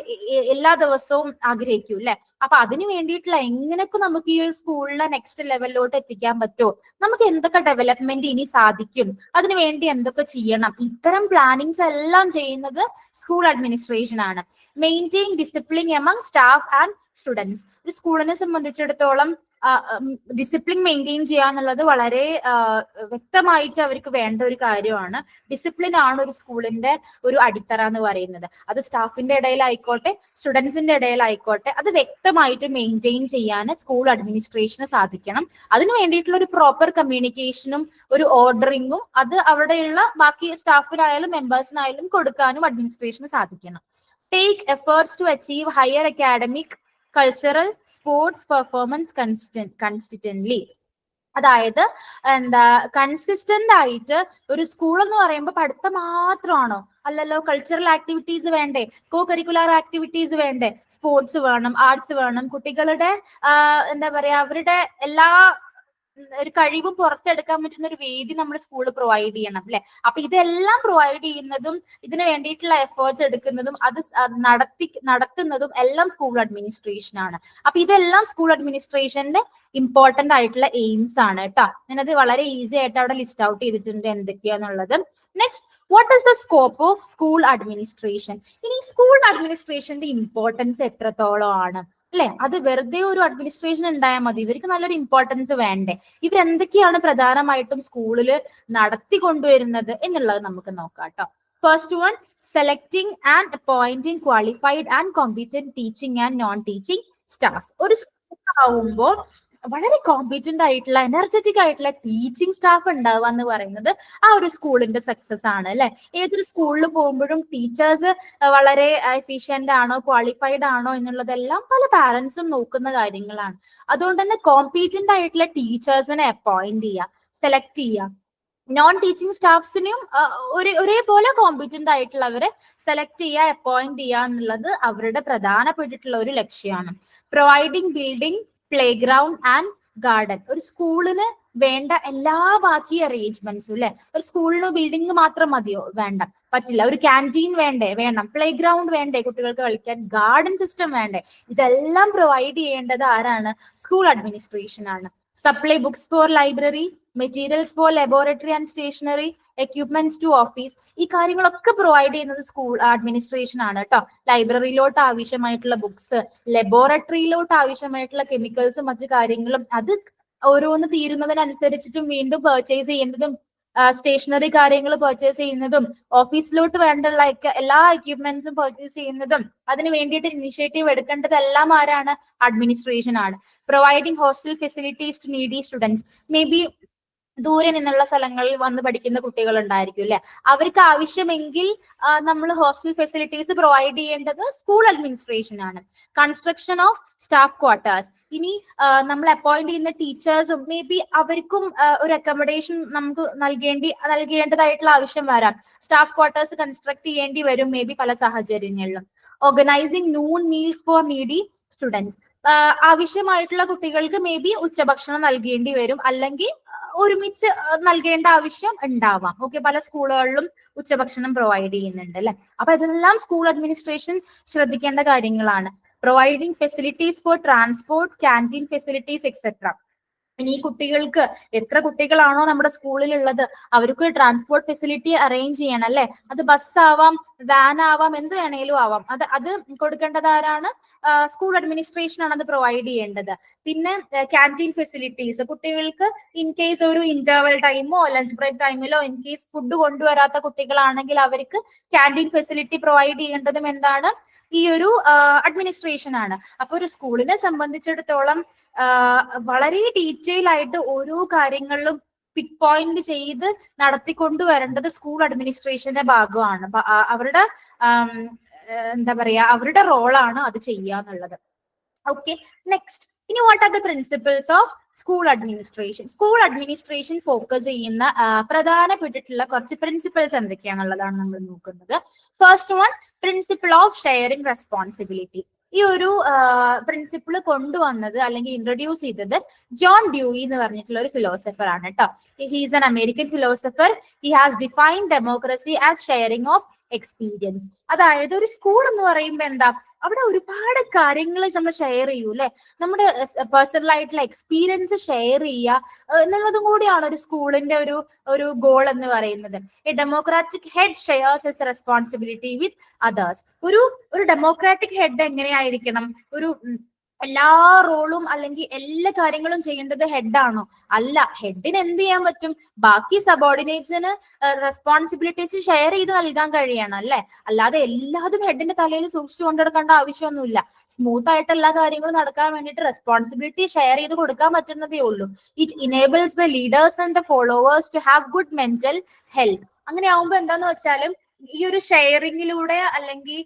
എല്ലാ ദിവസവും ആഗ്രഹിക്കും അല്ലെ. അപ്പൊ അതിന് വേണ്ടിയിട്ടുള്ള എങ്ങനെയൊക്കെ നമുക്ക് ഈ ഒരു സ്കൂളിലെ നെക്സ്റ്റ് ലെവലിലോട്ട് എത്തിക്കാൻ പറ്റുമോ, നമുക്ക് എന്തൊക്കെ ഡെവലപ്മെന്റ് ഇനി സാധിക്കും, അതിനു വേണ്ടി എന്തൊക്കെ ചെയ്യണം, ഇത്തരം പ്ലാനിങ്സ് എല്ലാം ചെയ്യുന്നത് സ്കൂൾ അഡ്മിനിസ്ട്രേഷൻ ആണ്. Maintain discipline among staff and students. ഒരു സ്കൂളിനെ സംബന്ധിച്ചിടത്തോളം ഡിസിപ്ലിൻ മെയിൻറ്റെയിൻ ചെയ്യാന്നുള്ളത് വളരെ വ്യക്തമായിട്ട് അവർക്ക് വേണ്ട ഒരു കാര്യമാണ്. ഡിസിപ്ലിൻ ആണ് ഒരു സ്കൂളിന്റെ ഒരു അടിത്തറ എന്ന് പറയുന്നത്. അത് സ്റ്റാഫിന്റെ ഇടയിലായിക്കോട്ടെ സ്റ്റുഡൻസിന്റെ ഇടയിലായിക്കോട്ടെ, അത് വ്യക്തമായിട്ട് മെയിൻറ്റെയിൻ ചെയ്യാൻ സ്കൂൾ അഡ്മിനിസ്ട്രേഷന് സാധിക്കണം. അതിന് വേണ്ടിയിട്ടുള്ള ഒരു പ്രോപ്പർ കമ്മ്യൂണിക്കേഷനും ഒരു ഓർഡറിങ്ങും അത് അവിടെയുള്ള ബാക്കി സ്റ്റാഫിനായാലും മെമ്പേഴ്സിനായാലും കൊടുക്കാനും അഡ്മിനിസ്ട്രേഷന് സാധിക്കണം. Take efforts to achieve higher academic cultural sports performance consistently. അതായത് കൺസിസ്റ്റന്റ് ആയിട്ട് ഒരു സ്കൂൾ എന്ന് പറയുമ്പോൾ പഠിത്തം മാത്രമാണോ? അല്ലല്ലോ. കൾച്ചറൽ ആക്ടിവിറ്റീസ് വേണ്ടേ, കോ കരിക്കുലർ ആക്ടിവിറ്റീസ് വേണ്ടേ, സ്പോർട്സ് വേണം, ആർട്സ് വേണം, കുട്ടികളുടെ അവരുടെ എല്ലാ ഒരു കഴിവും പുറത്തെടുക്കാൻ പറ്റുന്ന ഒരു വേദി നമ്മൾ സ്കൂളിൽ പ്രൊവൈഡ് ചെയ്യണം അല്ലെ. അപ്പൊ ഇതെല്ലാം പ്രൊവൈഡ് ചെയ്യുന്നതും ഇതിന് വേണ്ടിയിട്ടുള്ള എഫേർട്സ് എടുക്കുന്നതും അത് നടത്തുന്നതും എല്ലാം സ്കൂൾ അഡ്മിനിസ്ട്രേഷൻ ആണ്. അപ്പൊ ഇതെല്ലാം സ്കൂൾ അഡ്മിനിസ്ട്രേഷന്റെ ഇമ്പോർട്ടന്റ് ആയിട്ടുള്ള എയിംസ് ആണ് കേട്ടോ. ഞാനത് വളരെ ഈസി ആയിട്ട് അവിടെ ലിസ്റ്റ് ഔട്ട് ചെയ്തിട്ടുണ്ട് എന്തൊക്കെയാന്നുള്ളത്. Next, what is the scope of school administration? ഇനി സ്കൂൾ അഡ്മിനിസ്ട്രേഷന്റെ ഇമ്പോർട്ടൻസ് എത്രത്തോളം ആണ് അല്ലെ. അത് വെറുതെ ഒരു അഡ്മിനിസ്ട്രേഷൻ ഉണ്ടായാൽ മതി, ഇവർക്ക് നല്ലൊരു ഇമ്പോർട്ടൻസ് വേണ്ടേ? ഇവരെന്തൊക്കെയാണ് പ്രധാനമായിട്ടും സ്കൂളിൽ നടത്തിക്കൊണ്ടുവരുന്നത് എന്നുള്ളത് നമുക്ക് നോക്കാം കേട്ടോ. First one, selecting and appointing qualified and competent teaching and non teaching staff. ഒരു സ്കൂൾ ആവുമ്പോൾ വളരെ കോമ്പീറ്റന്റ് ആയിട്ടുള്ള എനർജറ്റിക് ആയിട്ടുള്ള ടീച്ചിങ് സ്റ്റാഫ് ഉണ്ടാവുക എന്ന് പറയുന്നത് ആ ഒരു സ്കൂളിന്റെ സക്സസ് ആണ് അല്ലെ. ഏതൊരു സ്കൂളിൽ പോകുമ്പോഴും ടീച്ചേഴ്സ് വളരെ എഫിഷ്യന്റ് ആണോ ക്വാളിഫൈഡ് ആണോ എന്നുള്ളതെല്ലാം പല പാരന്റ്സും നോക്കുന്ന കാര്യങ്ങളാണ്. അതുകൊണ്ട് തന്നെ കോമ്പീറ്റന്റ് ആയിട്ടുള്ള ടീച്ചേഴ്സിനെ അപ്പോയിന്റ് ചെയ്യുക, സെലക്ട് ചെയ്യുക. നോൺ ടീച്ചിങ് സ്റ്റാഫ്സിനെയും ഒരേപോലെ കോമ്പീറ്റന്റ് ആയിട്ടുള്ളവരെ സെലക്ട് ചെയ്യുക, അപ്പോയിന്റ് ചെയ്യുക എന്നുള്ളത് അവരുടെ പ്രധാനപ്പെട്ടിട്ടുള്ള ഒരു ലക്ഷ്യമാണ്. Providing building, play ground and garden. ഒരു സ്കൂളിന് വേണ്ട എല്ലാ ബാക്കി അറേഞ്ച്മെന്റ്സും അല്ലെ. ഒരു സ്കൂളിന് ബിൽഡിംഗ് മാത്രം മതിയോ? വേണ്ട, പറ്റില്ല. ഒരു ക്യാൻറ്റീൻ വേണം, പ്ലേ ഗ്രൗണ്ട് വേണ്ടേ കുട്ടികൾക്ക് കളിക്കാൻ, ഗാർഡൻ സിസ്റ്റം വേണ്ടേ? ഇതെല്ലാം പ്രൊവൈഡ് ചെയ്യേണ്ടത് ആരാണ്? സ്കൂൾ അഡ്മിനിസ്ട്രേഷൻ ആണ്. Supply books for library, materials for laboratory and stationery, equipments to office. ഈ കാര്യങ്ങളൊക്കെ പ്രൊവൈഡ് ചെയ്യുന്നത് സ്കൂൾ അഡ്മിനിസ്ട്രേഷൻ ആണ് കേട്ടോ. ലൈബ്രറിയിലോട്ട് ആവശ്യമായിട്ടുള്ള ബുക്സ്, ലബോറട്ടറിയിലോട്ട് ആവശ്യമായിട്ടുള്ള കെമിക്കൽസും മറ്റു കാര്യങ്ങളും അത് ഓരോന്ന് തീരുന്നതിനനുസരിച്ചിട്ടും വീണ്ടും പർച്ചേസ് ചെയ്യുന്നതും, സ്റ്റേഷനറി കാര്യങ്ങൾ പർച്ചേസ് ചെയ്യുന്നതും, ഓഫീസിലോട്ട് വേണ്ടുള്ള എല്ലാ എക്യുപ്മെന്റ്സും പർച്ചേസ് ചെയ്യുന്നതും, അതിന് വേണ്ടിയിട്ട് ഇനിഷ്യേറ്റീവ് എടുക്കേണ്ടതെല്ലാം ആരാണ്? അഡ്മിനിസ്ട്രേഷൻ ആണ്. Providing hostel facilities to needy students. Maybe ദൂരെ നിന്നുള്ള സ്ഥലങ്ങളിൽ വന്ന് പഠിക്കുന്ന കുട്ടികൾ ഉണ്ടായിരിക്കും അല്ലെ. അവർക്ക് ആവശ്യമെങ്കിൽ നമ്മൾ ഹോസ്റ്റൽ ഫെസിലിറ്റീസ് പ്രൊവൈഡ് ചെയ്യേണ്ടത് സ്കൂൾ അഡ്മിനിസ്ട്രേഷൻ ആണ്. Construction of staff quarters. ഇനി നമ്മൾ അപ്പോയിന്റ് ചെയ്യുന്ന ടീച്ചേഴ്സും മേ ബി അവർക്കും ഒരു അക്കോമഡേഷൻ നമുക്ക് നൽകേണ്ടതായിട്ടുള്ള ആവശ്യം വരാം. സ്റ്റാഫ് ക്വാർട്ടേഴ്സ് കൺസ്ട്രക്ട് ചെയ്യേണ്ടി വരും മേ ബി പല സാഹചര്യങ്ങളിലും. Organising noon meals for needy students. ആവശ്യമായിട്ടുള്ള കുട്ടികൾക്ക് മേ ബി ഉച്ചഭക്ഷണം നൽകേണ്ടി വരും, അല്ലെങ്കിൽ ഒരുമിച്ച് നൽകേണ്ട ആവശ്യം ഉണ്ടാവാം. ഓക്കെ, പല സ്കൂളുകളിലും ഉച്ചഭക്ഷണം പ്രൊവൈഡ് ചെയ്യുന്നുണ്ട് അല്ലെ. അപ്പൊ ഇതെല്ലാം സ്കൂൾ അഡ്മിനിസ്ട്രേഷൻ ശ്രദ്ധിക്കേണ്ട കാര്യങ്ങളാണ്. Providing facilities for transport, canteen facilities etcetera. ഇനി കുട്ടികൾക്ക് എത്ര കുട്ടികളാണോ നമ്മുടെ സ്കൂളിൽ ഉള്ളത് അവർക്ക് ട്രാൻസ്പോർട്ട് ഫെസിലിറ്റി അറേഞ്ച് ചെയ്യണം അല്ലെ. അത് ബസ് ആവാം, വാൻ ആവാം, എന്ത് വേണേലും ആവാം. അത് കൊടുക്കേണ്ടത് ആരാണ്? സ്കൂൾ അഡ്മിനിസ്ട്രേഷൻ ആണ് അത് പ്രൊവൈഡ് ചെയ്യേണ്ടത്. പിന്നെ ക്യാൻറ്റീൻ ഫെസിലിറ്റീസ്, കുട്ടികൾക്ക് ഇൻ കേസ് ഒരു ഇന്റർവൽ ടൈമോ ലഞ്ച് ബ്രേക്ക് ടൈമിലോ ഇൻ കേസ് ഫുഡ് കൊണ്ടുവരാത്ത കുട്ടികളാണെങ്കിൽ അവർക്ക് ക്യാൻറ്റീൻ ഫെസിലിറ്റി പ്രൊവൈഡ് ചെയ്യേണ്ടതും എന്താണ്? ഈ ഒരു അഡ്മിനിസ്ട്രേഷൻ ആണ്. അപ്പൊ ഒരു സ്കൂളിനെ സംബന്ധിച്ചിടത്തോളം വളരെ ഡീറ്റെയിൽ ആയിട്ട് ഓരോ കാര്യങ്ങളിലും പിക് പോയിന്റ് ചെയ്ത് നടത്തിക്കൊണ്ടുവരേണ്ടത് സ്കൂൾ അഡ്മിനിസ്ട്രേഷന്റെ ഭാഗമാണ്. അവരുടെ എന്താ പറയാ, അവരുടെ റോളാണ് അത് ചെയ്യാന്നുള്ളത്. Okay, next. ഇനി what are the principles of school administration? School administration focus ചെയ്യുന്ന പ്രധാനപ്പെട്ടിട്ടുള്ള കുറച്ച് പ്രിൻസിപ്പിൾസ് എന്തൊക്കെയാണെന്നുള്ളതാണ് നമ്മൾ നോക്കുന്നത്. First one, principle of sharing responsibility. ഈ ഒരു പ്രിൻസിപ്പിൾ കൊണ്ടുവന്നത് അല്ലെങ്കിൽ ഇൻട്രൊഡ്യൂസ് ചെയ്തത് ജോൺ ഡ്യൂയി എന്ന് പറഞ്ഞിട്ടുള്ള ഒരു ഫിലോസഫർ ആണ് കേട്ടോ. He's an American philosopher. He has defined democracy as sharing of experience. അതായത് ഒരു സ്കൂൾ എന്ന് പറയുമ്പോൾ എന്താ, അവിടെ ഒരുപാട് കാര്യങ്ങൾ നമ്മൾ ഷെയർ ചെയ്യൂ അല്ലെ, നമ്മുടെ പേഴ്സണൽ ആയിട്ടുള്ള എക്സ്പീരിയൻസ് ഷെയർ ചെയ്യുക എന്നുള്ളതും കൂടിയാണ് ഒരു സ്കൂളിന്റെ ഒരു ഗോൾ എന്ന് പറയുന്നത്. A democratic head shares his responsibility with others. ഒരു ഡെമോക്രാറ്റിക് ഹെഡ് എങ്ങനെയായിരിക്കണം? ഒരു എല്ലാ റോളും അല്ലെങ്കിൽ എല്ലാ കാര്യങ്ങളും ചെയ്യേണ്ടത് ഹെഡാണോ? അല്ല. ഹെഡിന് എന്ത് ചെയ്യാൻ പറ്റും? ബാക്കി സബോർഡിനേറ്റ്സിന് റെസ്പോൺസിബിലിറ്റീസ് ഷെയർ ചെയ്ത് നൽകാൻ കഴിയണം അല്ലെ. അല്ലാതെ എല്ലാതും ഹെഡിന്റെ തലയിൽ സൂക്ഷിച്ചു കൊണ്ടെടുക്കേണ്ട ആവശ്യമൊന്നുമില്ല. സ്മൂത്ത് ആയിട്ട് എല്ലാ കാര്യങ്ങളും നടക്കാൻ വേണ്ടിയിട്ട് റെസ്പോൺസിബിലിറ്റി ഷെയർ ചെയ്ത് കൊടുക്കാൻ പറ്റുന്നതേ ഉള്ളൂ. It enables the leaders and the followers to have good mental health. അങ്ങനെ ആവുമ്പോ എന്താന്ന് വെച്ചാലും ഈ ഒരു ഷെയറിങ്ങിലൂടെ അല്ലെങ്കിൽ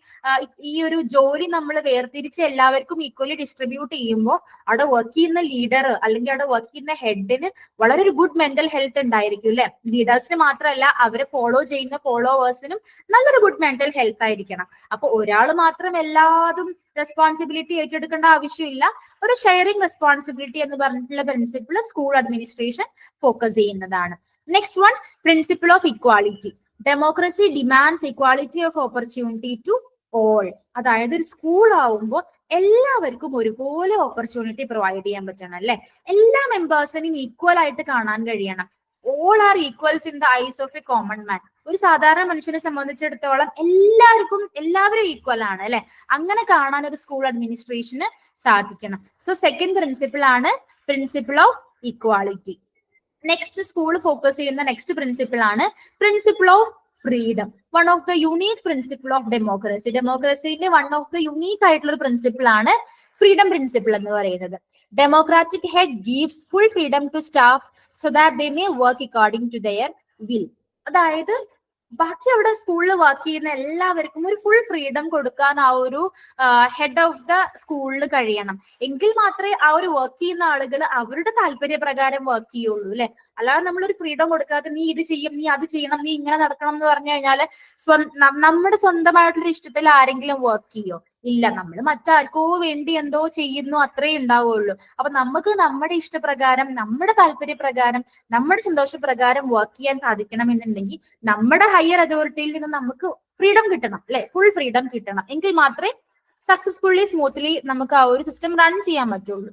ഈ ഒരു ജോലി നമ്മൾ വേർതിരിച്ച് എല്ലാവർക്കും ഈക്വലി ഡിസ്ട്രിബ്യൂട്ട് ചെയ്യുമ്പോൾ അവിടെ വർക്ക് ചെയ്യുന്ന ലീഡർ അല്ലെങ്കിൽ അവിടെ വർക്ക് ചെയ്യുന്ന ഹെഡിന് വളരെ ഒരു ഗുഡ് മെന്റൽ ഹെൽത്ത് ഉണ്ടായിരിക്കും അല്ലെ. ലീഡേഴ്സിന് മാത്രമല്ല, അവരെ ഫോളോ ചെയ്യുന്ന ഫോളോവേഴ്സിനും നല്ലൊരു ഗുഡ് മെന്റൽ ഹെൽത്ത് ആയിരിക്കണം. അപ്പൊ ഒരാൾ മാത്രം എല്ലാതും റെസ്പോൺസിബിലിറ്റി ഏറ്റെടുക്കേണ്ട ആവശ്യമില്ല. ഒരു ഷെയറിംഗ് റെസ്പോൺസിബിലിറ്റി എന്ന് പറഞ്ഞിട്ടുള്ള പ്രിൻസിപ്പിൾ സ്കൂൾ അഡ്മിനിസ്ട്രേഷൻ ഫോക്കസ് ചെയ്യുന്നതാണ്. Next one, principle of equality. Democracy demands equality of opportunity to all. അതായത് ഒരു സ്കൂൾ ആവുമ്പോൾ എല്ലാവർക്കും ഒരുപോലെ ഓപ്പർച്യൂണിറ്റി പ്രൊവൈഡ് ചെയ്യാൻ പറ്റണം അല്ലെ. എല്ലാ മെമ്പേഴ്സിനെയും ഈക്വൽ ആയിട്ട് കാണാൻ കഴിയണം. All are equals in the ice of A common man. ഒരു സാധാരണ മനുഷ്യനെ സംബന്ധിച്ചിടത്തോളം എല്ലാവരും ഈക്വൽ ആണ് അല്ലെ. അങ്ങനെ കാണാൻ ഒരു സ്കൂൾ അഡ്മിനിസ്ട്രേഷന് സാധിക്കണം. സോ സെക്കൻഡ് പ്രിൻസിപ്പിൾ ആണ് principle of equality. Next school focus ചെയ്യുന്ന നെക്സ്റ്റ് പ്രിൻസിപ്പിൾ ആണ് principle of freedom. One of the unique principle of democracy. ഡെമോക്രസിന്റെ വൺ ഓഫ് ദ യുണീക് ആയിട്ടുള്ള ഒരു പ്രിൻസിപ്പിൾ ആണ് ഫ്രീഡം പ്രിൻസിപ്പിൾ എന്ന് പറയുന്നത്. Democratic head gives full freedom to staff so that they may work according to their will. അതായത് ബാക്കി അവിടെ സ്കൂളിൽ വർക്ക് ചെയ്യുന്ന എല്ലാവർക്കും ഒരു ഫുൾ ഫ്രീഡം കൊടുക്കാൻ ആ ഒരു ഹെഡ് ഓഫ് ദ സ്കൂളിൽ കഴിയണം. എങ്കിൽ മാത്രമേ ആ ഒരു വർക്ക് ചെയ്യുന്ന ആളുകൾ അവരുടെ താല്പര്യപ്രകാരം വർക്ക് ചെയ്യുള്ളൂ അല്ലെ. അല്ലാതെ നമ്മളൊരു ഫ്രീഡം കൊടുക്കാതെ നീ ഇത് ചെയ്യും, നീ അത് ചെയ്യണം, നീ ഇങ്ങനെ നടക്കണം എന്ന് പറഞ്ഞു കഴിഞ്ഞാല് നമ്മുടെ സ്വന്തമായിട്ടുള്ള ഇഷ്ടത്തിൽ ആരെങ്കിലും വർക്ക് ചെയ്യോ? ഇല്ല. നമ്മൾ മറ്റാർക്കോ വേണ്ടി എന്തോ ചെയ്യുന്നു, അത്രേ ഉണ്ടാവുള്ളൂ. അപ്പൊ നമുക്ക് നമ്മുടെ ഇഷ്ടപ്രകാരം, നമ്മുടെ താല്പര്യപ്രകാരം, നമ്മുടെ സന്തോഷപ്രകാരം വർക്ക് ചെയ്യാൻ സാധിക്കണം എന്നുണ്ടെങ്കിൽ നമ്മുടെ ഹയർ അതോറിറ്റിയിൽ നിന്ന് നമുക്ക് ഫ്രീഡം കിട്ടണം അല്ലെ. ഫുൾ ഫ്രീഡം കിട്ടണം. എങ്കിൽ മാത്രമേ സക്സസ്ഫുള്ളി സ്മൂത്ത്ലി നമുക്ക് ആ ഒരു സിസ്റ്റം റൺ ചെയ്യാൻ പറ്റുള്ളൂ.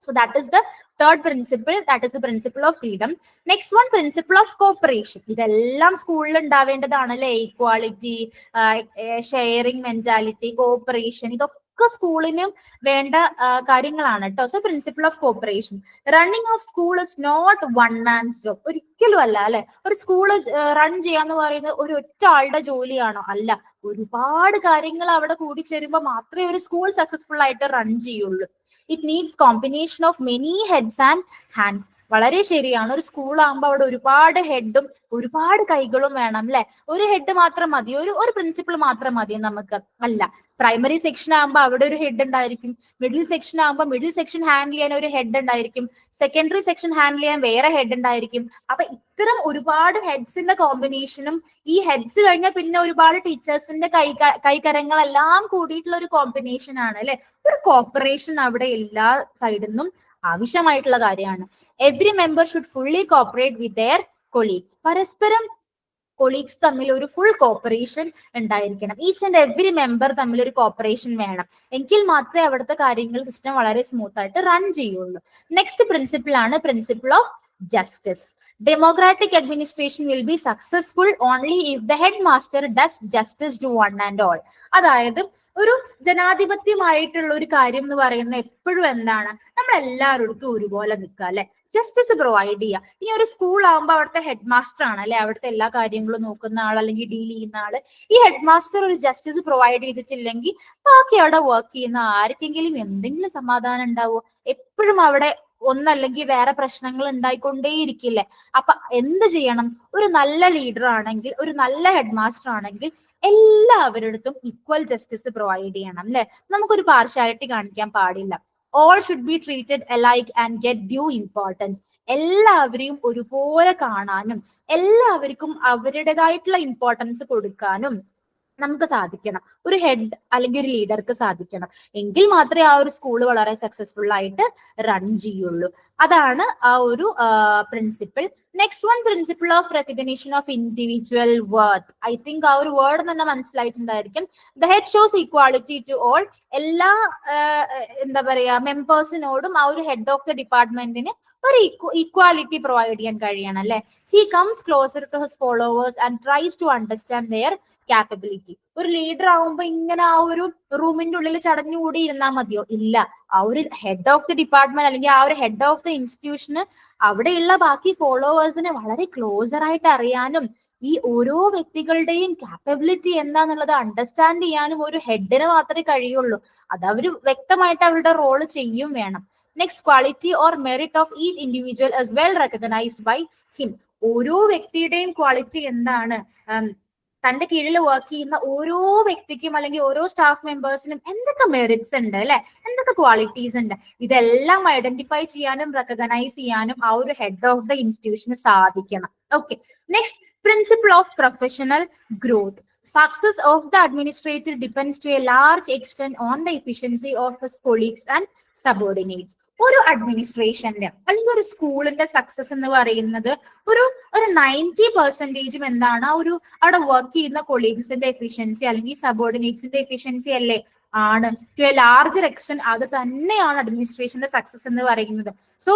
So that is the third principle, that is the principle of freedom. Next one, principle of cooperation. ഇതെല്ലാം സ്കൂളിൽ ഉണ്ടാവേണ്ടതാണല്ലേ. ഈക്വാളിറ്റി, ഷെയറിംഗ് മെന്റാലിറ്റി, കോപ്പറേഷൻ, ഇതൊക്കെ സ്കൂളിനും വേണ്ട കാര്യങ്ങളാണ് കേട്ടോ. So principle of cooperation. Running of school is not one man's job. ഒരിക്കലും അല്ല അല്ലെ. ഒരു സ്കൂള് റൺ ചെയ്യാന്ന് പറയുന്നത് ഒരു ഒറ്റ ആളുടെ ജോലിയാണോ? അല്ല. ഒരുപാട് കാര്യങ്ങൾ അവിടെ കൂടിച്ചേരുമ്പോൾ മാത്രമേ ഒരു സ്കൂൾ സക്സസ്ഫുൾ ആയിട്ട് റൺ ചെയ്യുള്ളൂ. It needs combination of many heads and hands. വളരെ ശരിയാണ്. ഒരു സ്കൂൾ ആകുമ്പോൾ അവിടെ ഒരുപാട് ഹെഡും ഒരുപാട് കൈകളും വേണം അല്ലെ. ഒരു ഹെഡ് മാത്രം മതി, ഒരു പ്രിൻസിപ്പിൾ മാത്രം മതി നമുക്ക്? അല്ല. പ്രൈമറി സെക്ഷൻ ആകുമ്പോൾ അവിടെ ഒരു ഹെഡ് ഉണ്ടായിരിക്കും. മിഡിൽ സെക്ഷൻ ആകുമ്പോൾ മിഡിൽ സെക്ഷൻ ഹാൻഡിൽ ചെയ്യാൻ ഒരു ഹെഡ് ഉണ്ടായിരിക്കും. സെക്കൻഡറി സെക്ഷൻ ഹാൻഡിൽ ചെയ്യാൻ വേറെ ഹെഡ് ഉണ്ടായിരിക്കും. അപ്പൊ ഇത്തരം ഒരുപാട് ഹെഡ്സിന്റെ കോമ്പിനേഷനും ഈ ഹെഡ്സ് കഴിഞ്ഞാൽ പിന്നെ ഒരുപാട് ടീച്ചേഴ്സിന്റെ കൈകരങ്ങളെല്ലാം കൂടിയിട്ടുള്ള ഒരു കോമ്പിനേഷൻ ആണ് അല്ലെ. ഒരു കോപ്പറേഷൻ അവിടെ എല്ലാ സൈഡിൽ നിന്നും ആവശ്യമായിട്ടുള്ള കാര്യമാണ്. Every member should fully cooperate with their colleagues. പരസ്പരം കൊളീഗ്സ് തമ്മിൽ ഒരു ഫുൾ കോപ്പറേഷൻ ഉണ്ടായിരിക്കണം. ഈച്ച് ആൻഡ് എവറി മെമ്പർ തമ്മിൽ ഒരു കോപ്പറേഷൻ വേണം. എങ്കിൽ മാത്രമേ അവിടുത്തെ കാര്യങ്ങൾ സിസ്റ്റം വളരെ സ്മൂത്ത് ആയിട്ട് റൺ ചെയ്യുള്ളൂ. നെക്സ്റ്റ് പ്രിൻസിപ്പിൾ ആണ് principle of justice. Democratic administration will be successful only if the headmaster does justice to one and all. അതായത് ഒരു ജനാധിപത്യമായിട്ടുള്ള ഒരു കാര്യം എന്ന് പറയുന്ന എപ്പോഴും എന്താണ്, നമ്മൾ എല്ലാവരുടെ ഒരുപോലെ നിൽക്കുക അല്ലെ. ജസ്റ്റിസ് പ്രൊവൈഡ് ചെയ്യുക. ഇനി ഒരു സ്കൂൾ ആകുമ്പോൾ അവിടുത്തെ ഹെഡ് മാസ്റ്റർ ആണ് അല്ലെ, അവിടുത്തെ എല്ലാ കാര്യങ്ങളും നോക്കുന്ന ആൾ അല്ലെങ്കിൽ ഡീൽ ചെയ്യുന്ന ആള്. ഈ ഹെഡ് മാസ്റ്റർ ഒരു ജസ്റ്റിസ് പ്രൊവൈഡ് ചെയ്തിട്ടില്ലെങ്കിൽ ബാക്കി അവിടെ വർക്ക് ചെയ്യുന്ന ആർക്കെങ്കിലും എന്തെങ്കിലും സമാധാനം ഉണ്ടാവുമോ? എപ്പോഴും അവിടെ ഒന്നല്ലെങ്കിൽ വേറെ പ്രശ്നങ്ങൾ ഉണ്ടായിക്കൊണ്ടേയിരിക്കില്ലേ. അപ്പൊ എന്ത് ചെയ്യണം? ഒരു നല്ല ലീഡർ ആണെങ്കിൽ, ഒരു നല്ല ഹെഡ് മാസ്റ്റർ ആണെങ്കിൽ എല്ലാവരുടെ ഈക്വൽ ജസ്റ്റിസ് പ്രൊവൈഡ് ചെയ്യണം അല്ലെ. നമുക്കൊരു പാർഷ്യാലിറ്റി കാണിക്കാൻ പാടില്ല. All should be treated alike and get due importance. എല്ലാവരെയും ഒരുപോലെ കാണാനും എല്ലാവർക്കും അവരുടേതായിട്ടുള്ള ഇമ്പോർട്ടൻസ് കൊടുക്കാനും നമുക്ക് സാധിക്കണം. ഒരു ഹെഡ് അല്ലെങ്കിൽ ഒരു ലീഡർക്ക് സാധിക്കണം. എങ്കിൽ മാത്രമേ ആ ഒരു സ്കൂൾ വളരെ സക്സസ്ഫുൾ ആയിട്ട് റൺ ചെയ്യുള്ളൂ. അതാണ് ആ ഒരു principle. Next one, principle of recognition of individual worth. I think ആ ഒരു വേർഡ് തന്നെ മനസ്സിലായിട്ടുണ്ടായിരിക്കും. The head shows equality to all. എല്ലാ എന്താ പറയാ മെമ്പേഴ്സിനോടും ആ ഒരു ഹെഡ് ഓഫ് ദ ഡിപ്പാർട്ട്മെന്റിന് ഒരു ഈക്വാലിറ്റി പ്രൊവൈഡ് ചെയ്യാൻ കഴിയണം അല്ലെ. He comes closer to his followers and tries to understand their capability. ഒരു ലീഡർ ആവുമ്പോ ഇങ്ങനെ ആ ഒരു റൂമിന്റെ ഉള്ളിൽ ചടഞ്ഞുകൂടി ഇരുന്നാൽ മതിയോ? ഇല്ല. ആ ഒരു ഹെഡ് ഓഫ് ദി ഡിപ്പാർട്ട്മെന്റ് അല്ലെങ്കിൽ ആ ഒരു ഹെഡ് ഓഫ് ദി ഇൻസ്റ്റിറ്റ്യൂഷന് അവിടെയുള്ള ബാക്കി ഫോളോവേഴ്സിനെ വളരെ ക്ലോസർ ആയിട്ട് അറിയാനും ഈ ഓരോ വ്യക്തികളുടെയും ക്യാപ്പബിലിറ്റി എന്താന്നുള്ളത് അണ്ടർസ്റ്റാൻഡ് ചെയ്യാനും ഒരു ഹെഡിന് മാത്രമേ കഴിയുള്ളൂ. അത് അവര് വ്യക്തമായിട്ട് അവരുടെ റോള് ചെയ്യും വേണം. Next, quality or merit of each individual is well recognised by him. ഓരോ വ്യക്തിയുടെയും ക്വാളിറ്റി എന്താണ്, തന്റെ കീഴിൽ വർക്ക് ചെയ്യുന്ന ഓരോ വ്യക്തിക്കും അല്ലെങ്കിൽ ഓരോ സ്റ്റാഫ് മെമ്പേഴ്സിനും എന്തൊക്കെ മെറിറ്റ്സ് ഉണ്ട് അല്ലെ, എന്തൊക്കെ ക്വാളിറ്റീസ് ഉണ്ട്, ഇതെല്ലാം ഐഡന്റിഫൈ ചെയ്യാനും റെക്കഗ്നൈസ് ചെയ്യാനും ആ ഒരു ഹെഡ് ഓഫ് ദ ഇൻസ്റ്റിറ്റ്യൂഷന് സാധിക്കണം. Okay. Next, principle of professional growth. Success of the administrator depends to a large extent on the efficiency of his colleagues and subordinates. ഒരു അഡ്മിനിസ്ട്രേഷന്റെ അല്ലെങ്കിൽ ഒരു സ്കൂളിന്റെ സക്സസ് എന്ന് പറയുന്നത് ഒരു 90% എന്താണ്, ഒരു അവിടെ വർക്ക് ചെയ്യുന്ന കൊളീഗ്സിന്റെ എഫിഷ്യൻസി അല്ലെങ്കിൽ സബോർഡിനേറ്റ്സിന്റെ എഫിഷ്യൻസി അല്ലേ ആണ്. ടു എ ലാർജർ എക്സ്റ്റെന്റ് അത് തന്നെയാണ് അഡ്മിനിസ്ട്രേഷന്റെ സക്സസ് എന്ന് പറയുന്നത്. സോ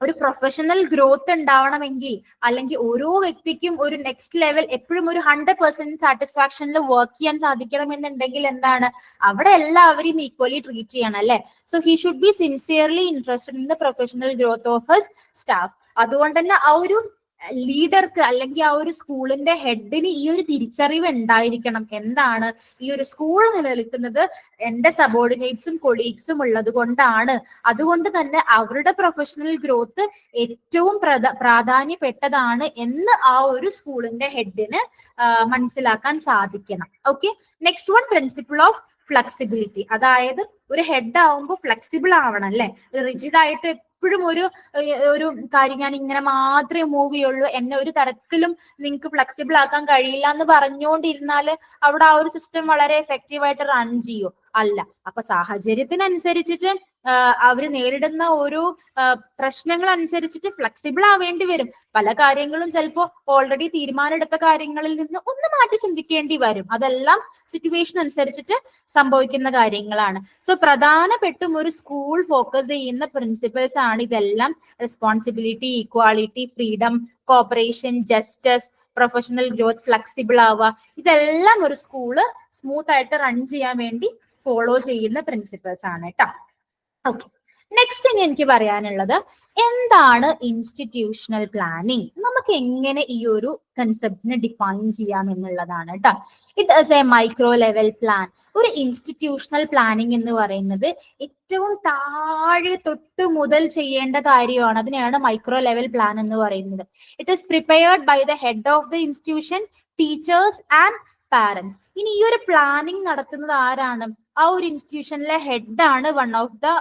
ഒരു പ്രൊഫഷണൽ ഗ്രോത്ത് ഉണ്ടാവണമെങ്കിൽ അല്ലെങ്കിൽ ഓരോ വ്യക്തിക്കും ഒരു നെക്സ്റ്റ് ലെവൽ എപ്പോഴും ഒരു 100% സാറ്റിസ്ഫാക്ഷനിൽ വർക്ക് ചെയ്യാൻ സാധിക്കണമെന്നുണ്ടെങ്കിൽ എന്താണ്, അവിടെ എല്ലാവരെയും ഈക്വലി ട്രീറ്റ് ചെയ്യണം അല്ലെ. So he should be sincerely interested in the professional growth of his staff. അതുകൊണ്ട് തന്നെ ആ ഒരു ലീഡർക്ക് അല്ലെങ്കിൽ ആ ഒരു സ്കൂളിന്റെ ഹെഡിന് ഈ ഒരു തിരിച്ചറിവ് ഉണ്ടായിരിക്കണം. എന്താണ്, ഈ ഒരു സ്കൂൾ നിലനിൽക്കുന്നത് എന്റെ സബോർഡിനേറ്റ്സും കൊളീഗ്സും ഉള്ളത് കൊണ്ടാണ്. അതുകൊണ്ട് തന്നെ അവരുടെ പ്രൊഫഷണൽ ഗ്രോത്ത് ഏറ്റവും പ്രാധാന്യപ്പെട്ടതാണ് എന്ന് ആ ഒരു സ്കൂളിന്റെ ഹെഡിന് മനസ്സിലാക്കാൻ സാധിക്കണം. Okay. Next one, principle of flexibility. അതായത് ഒരു ഹെഡ് ആവുമ്പോൾ ഫ്ലെക്സിബിൾ ആവണം അല്ലെ. റിജിഡ് ആയിട്ട് എപ്പോഴും ഒരു കാര്യം ഞാൻ ഇങ്ങനെ മാത്രമേ മൂവ് ചെയ്യുള്ളൂ, എന്നെ ഒരു തരത്തിലും നിങ്ങൾക്ക് ഫ്ലെക്സിബിൾ ആക്കാൻ കഴിയില്ല എന്ന് പറഞ്ഞുകൊണ്ടിരുന്നാല് അവിടെ ആ ഒരു സിസ്റ്റം വളരെ എഫക്റ്റീവ് ആയിട്ട് റൺ ചെയ്യോ? അല്ല. അപ്പൊ സാഹചര്യത്തിനനുസരിച്ചിട്ട് അവര് നേരിടുന്ന ഓരോ പ്രശ്നങ്ങൾ അനുസരിച്ചിട്ട് ഫ്ലെക്സിബിൾ ആവേണ്ടി വരും. പല കാര്യങ്ങളും ചിലപ്പോ ഓൾറെഡി തീരുമാനമെടുത്ത കാര്യങ്ങളിൽ നിന്ന് ഒന്ന് മാറ്റി ചിന്തിക്കേണ്ടി വരും. അതെല്ലാം സിറ്റുവേഷൻ അനുസരിച്ചിട്ട് സംഭവിക്കുന്ന കാര്യങ്ങളാണ്. സോ പ്രധാനപ്പെട്ടും ഒരു സ്കൂൾ ഫോക്കസ് ചെയ്യുന്ന പ്രിൻസിപ്പിൾസ് ആണ് ഇതെല്ലാം. Responsibility, equality, freedom, corporation, justice, professional growth, flexible ആവുക, ഇതെല്ലാം ഒരു സ്കൂള് സ്മൂത്ത് ആയിട്ട് റൺ ചെയ്യാൻ വേണ്ടി ഫോളോ ചെയ്യുന്ന പ്രിൻസിപ്പിൾസ് ആണ് കേട്ടോ. ഓക്കെ. നെക്സ്റ്റ് ഇനി എനിക്ക് പറയാനുള്ളത് എന്താണ് ഇൻസ്റ്റിറ്റ്യൂഷണൽ പ്ലാനിങ്. നമുക്ക് എങ്ങനെ ഈ ഒരു കൺസെപ്റ്റിനെ ഡിഫൈൻ ചെയ്യാം എന്നുള്ളതാണ് കേട്ടോ. It is A micro level plan. ഒരു ഇൻസ്റ്റിറ്റ്യൂഷണൽ പ്ലാനിങ് എന്ന് പറയുന്നത് ഏറ്റവും താഴെ തൊട്ട് മുതൽ ചെയ്യേണ്ട കാര്യമാണ്. അതിനെയാണ് മൈക്രോ ലെവൽ പ്ലാൻ എന്ന് പറയുന്നത്. It is prepared by the head of the institution, teachers and parents. ഇനി ഈ ഒരു പ്ലാനിങ് നടത്തുന്നത് ആരാണ്? ആ ഒരു ഇൻസ്റ്റിറ്റ്യൂഷനിലെ ഹെഡാണ് വൺ ഓഫ് ദ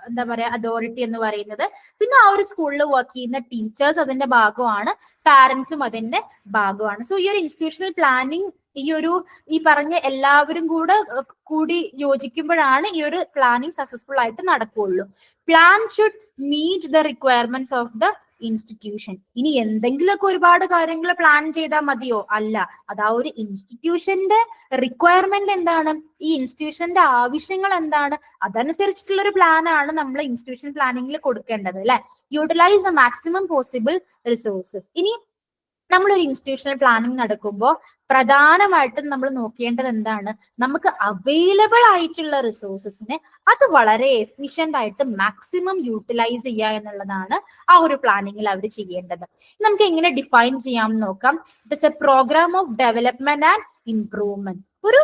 എന്താ പറയാ അതോറിറ്റി എന്ന് പറയുന്നത്. പിന്നെ ആ ഒരു സ്കൂളിൽ വർക്ക് ചെയ്യുന്ന ടീച്ചേഴ്സ് അതിന്റെ ഭാഗമാണ്, പാരന്റ്സും അതിന്റെ ഭാഗമാണ്. സോ ഈ ഒരു ഇൻസ്റ്റിറ്റ്യൂഷണൽ പ്ലാനിങ് ഈ പറഞ്ഞ എല്ലാവരും കൂടി യോജിക്കുമ്പോഴാണ് ഈ ഒരു പ്ലാനിങ് സക്സസ്ഫുൾ ആയിട്ട് നടക്കുകയുള്ളൂ. Plan should meet the requirements of the institution. ഇനി എന്തെങ്കിലുമൊക്കെ ഒരുപാട് കാര്യങ്ങൾ പ്ലാൻ ചെയ്താൽ മതിയോ? അല്ല. അത് ആ ഒരു ഇൻസ്റ്റിറ്റ്യൂഷന്റെ റിക്വയർമെന്റ് എന്താണ്, ഈ ഇൻസ്റ്റിറ്റ്യൂഷന്റെ ആവശ്യങ്ങൾ എന്താണ്, അതനുസരിച്ചിട്ടുള്ള ഒരു പ്ലാൻ ആണ് നമ്മൾ ഇൻസ്റ്റിറ്റ്യൂഷൻ പ്ലാനിങ്ങിൽ കൊടുക്കേണ്ടത് അല്ലെ. Utilise the maximum possible resources. ഇനി നമ്മളൊരു ഇൻസ്റ്റിറ്റ്യൂഷണൽ പ്ലാനിങ് നടക്കുമ്പോൾ പ്രധാനമായിട്ടും നമ്മൾ നോക്കേണ്ടത് എന്താണ്, നമുക്ക് അവൈലബിൾ ആയിട്ടുള്ള റിസോഴ്സസിനെ അത് വളരെ എഫിഷ്യന്റ് ആയിട്ട് മാക്സിമം യൂട്ടിലൈസ് ചെയ്യുക എന്നുള്ളതാണ് ആ ഒരു പ്ലാനിങ്ങിൽ അവർ ചെയ്യേണ്ടത്. നമുക്ക് എങ്ങനെ ഡിഫൈൻ ചെയ്യാം നോക്കാം. It is a programme of development and improvement. ഒരു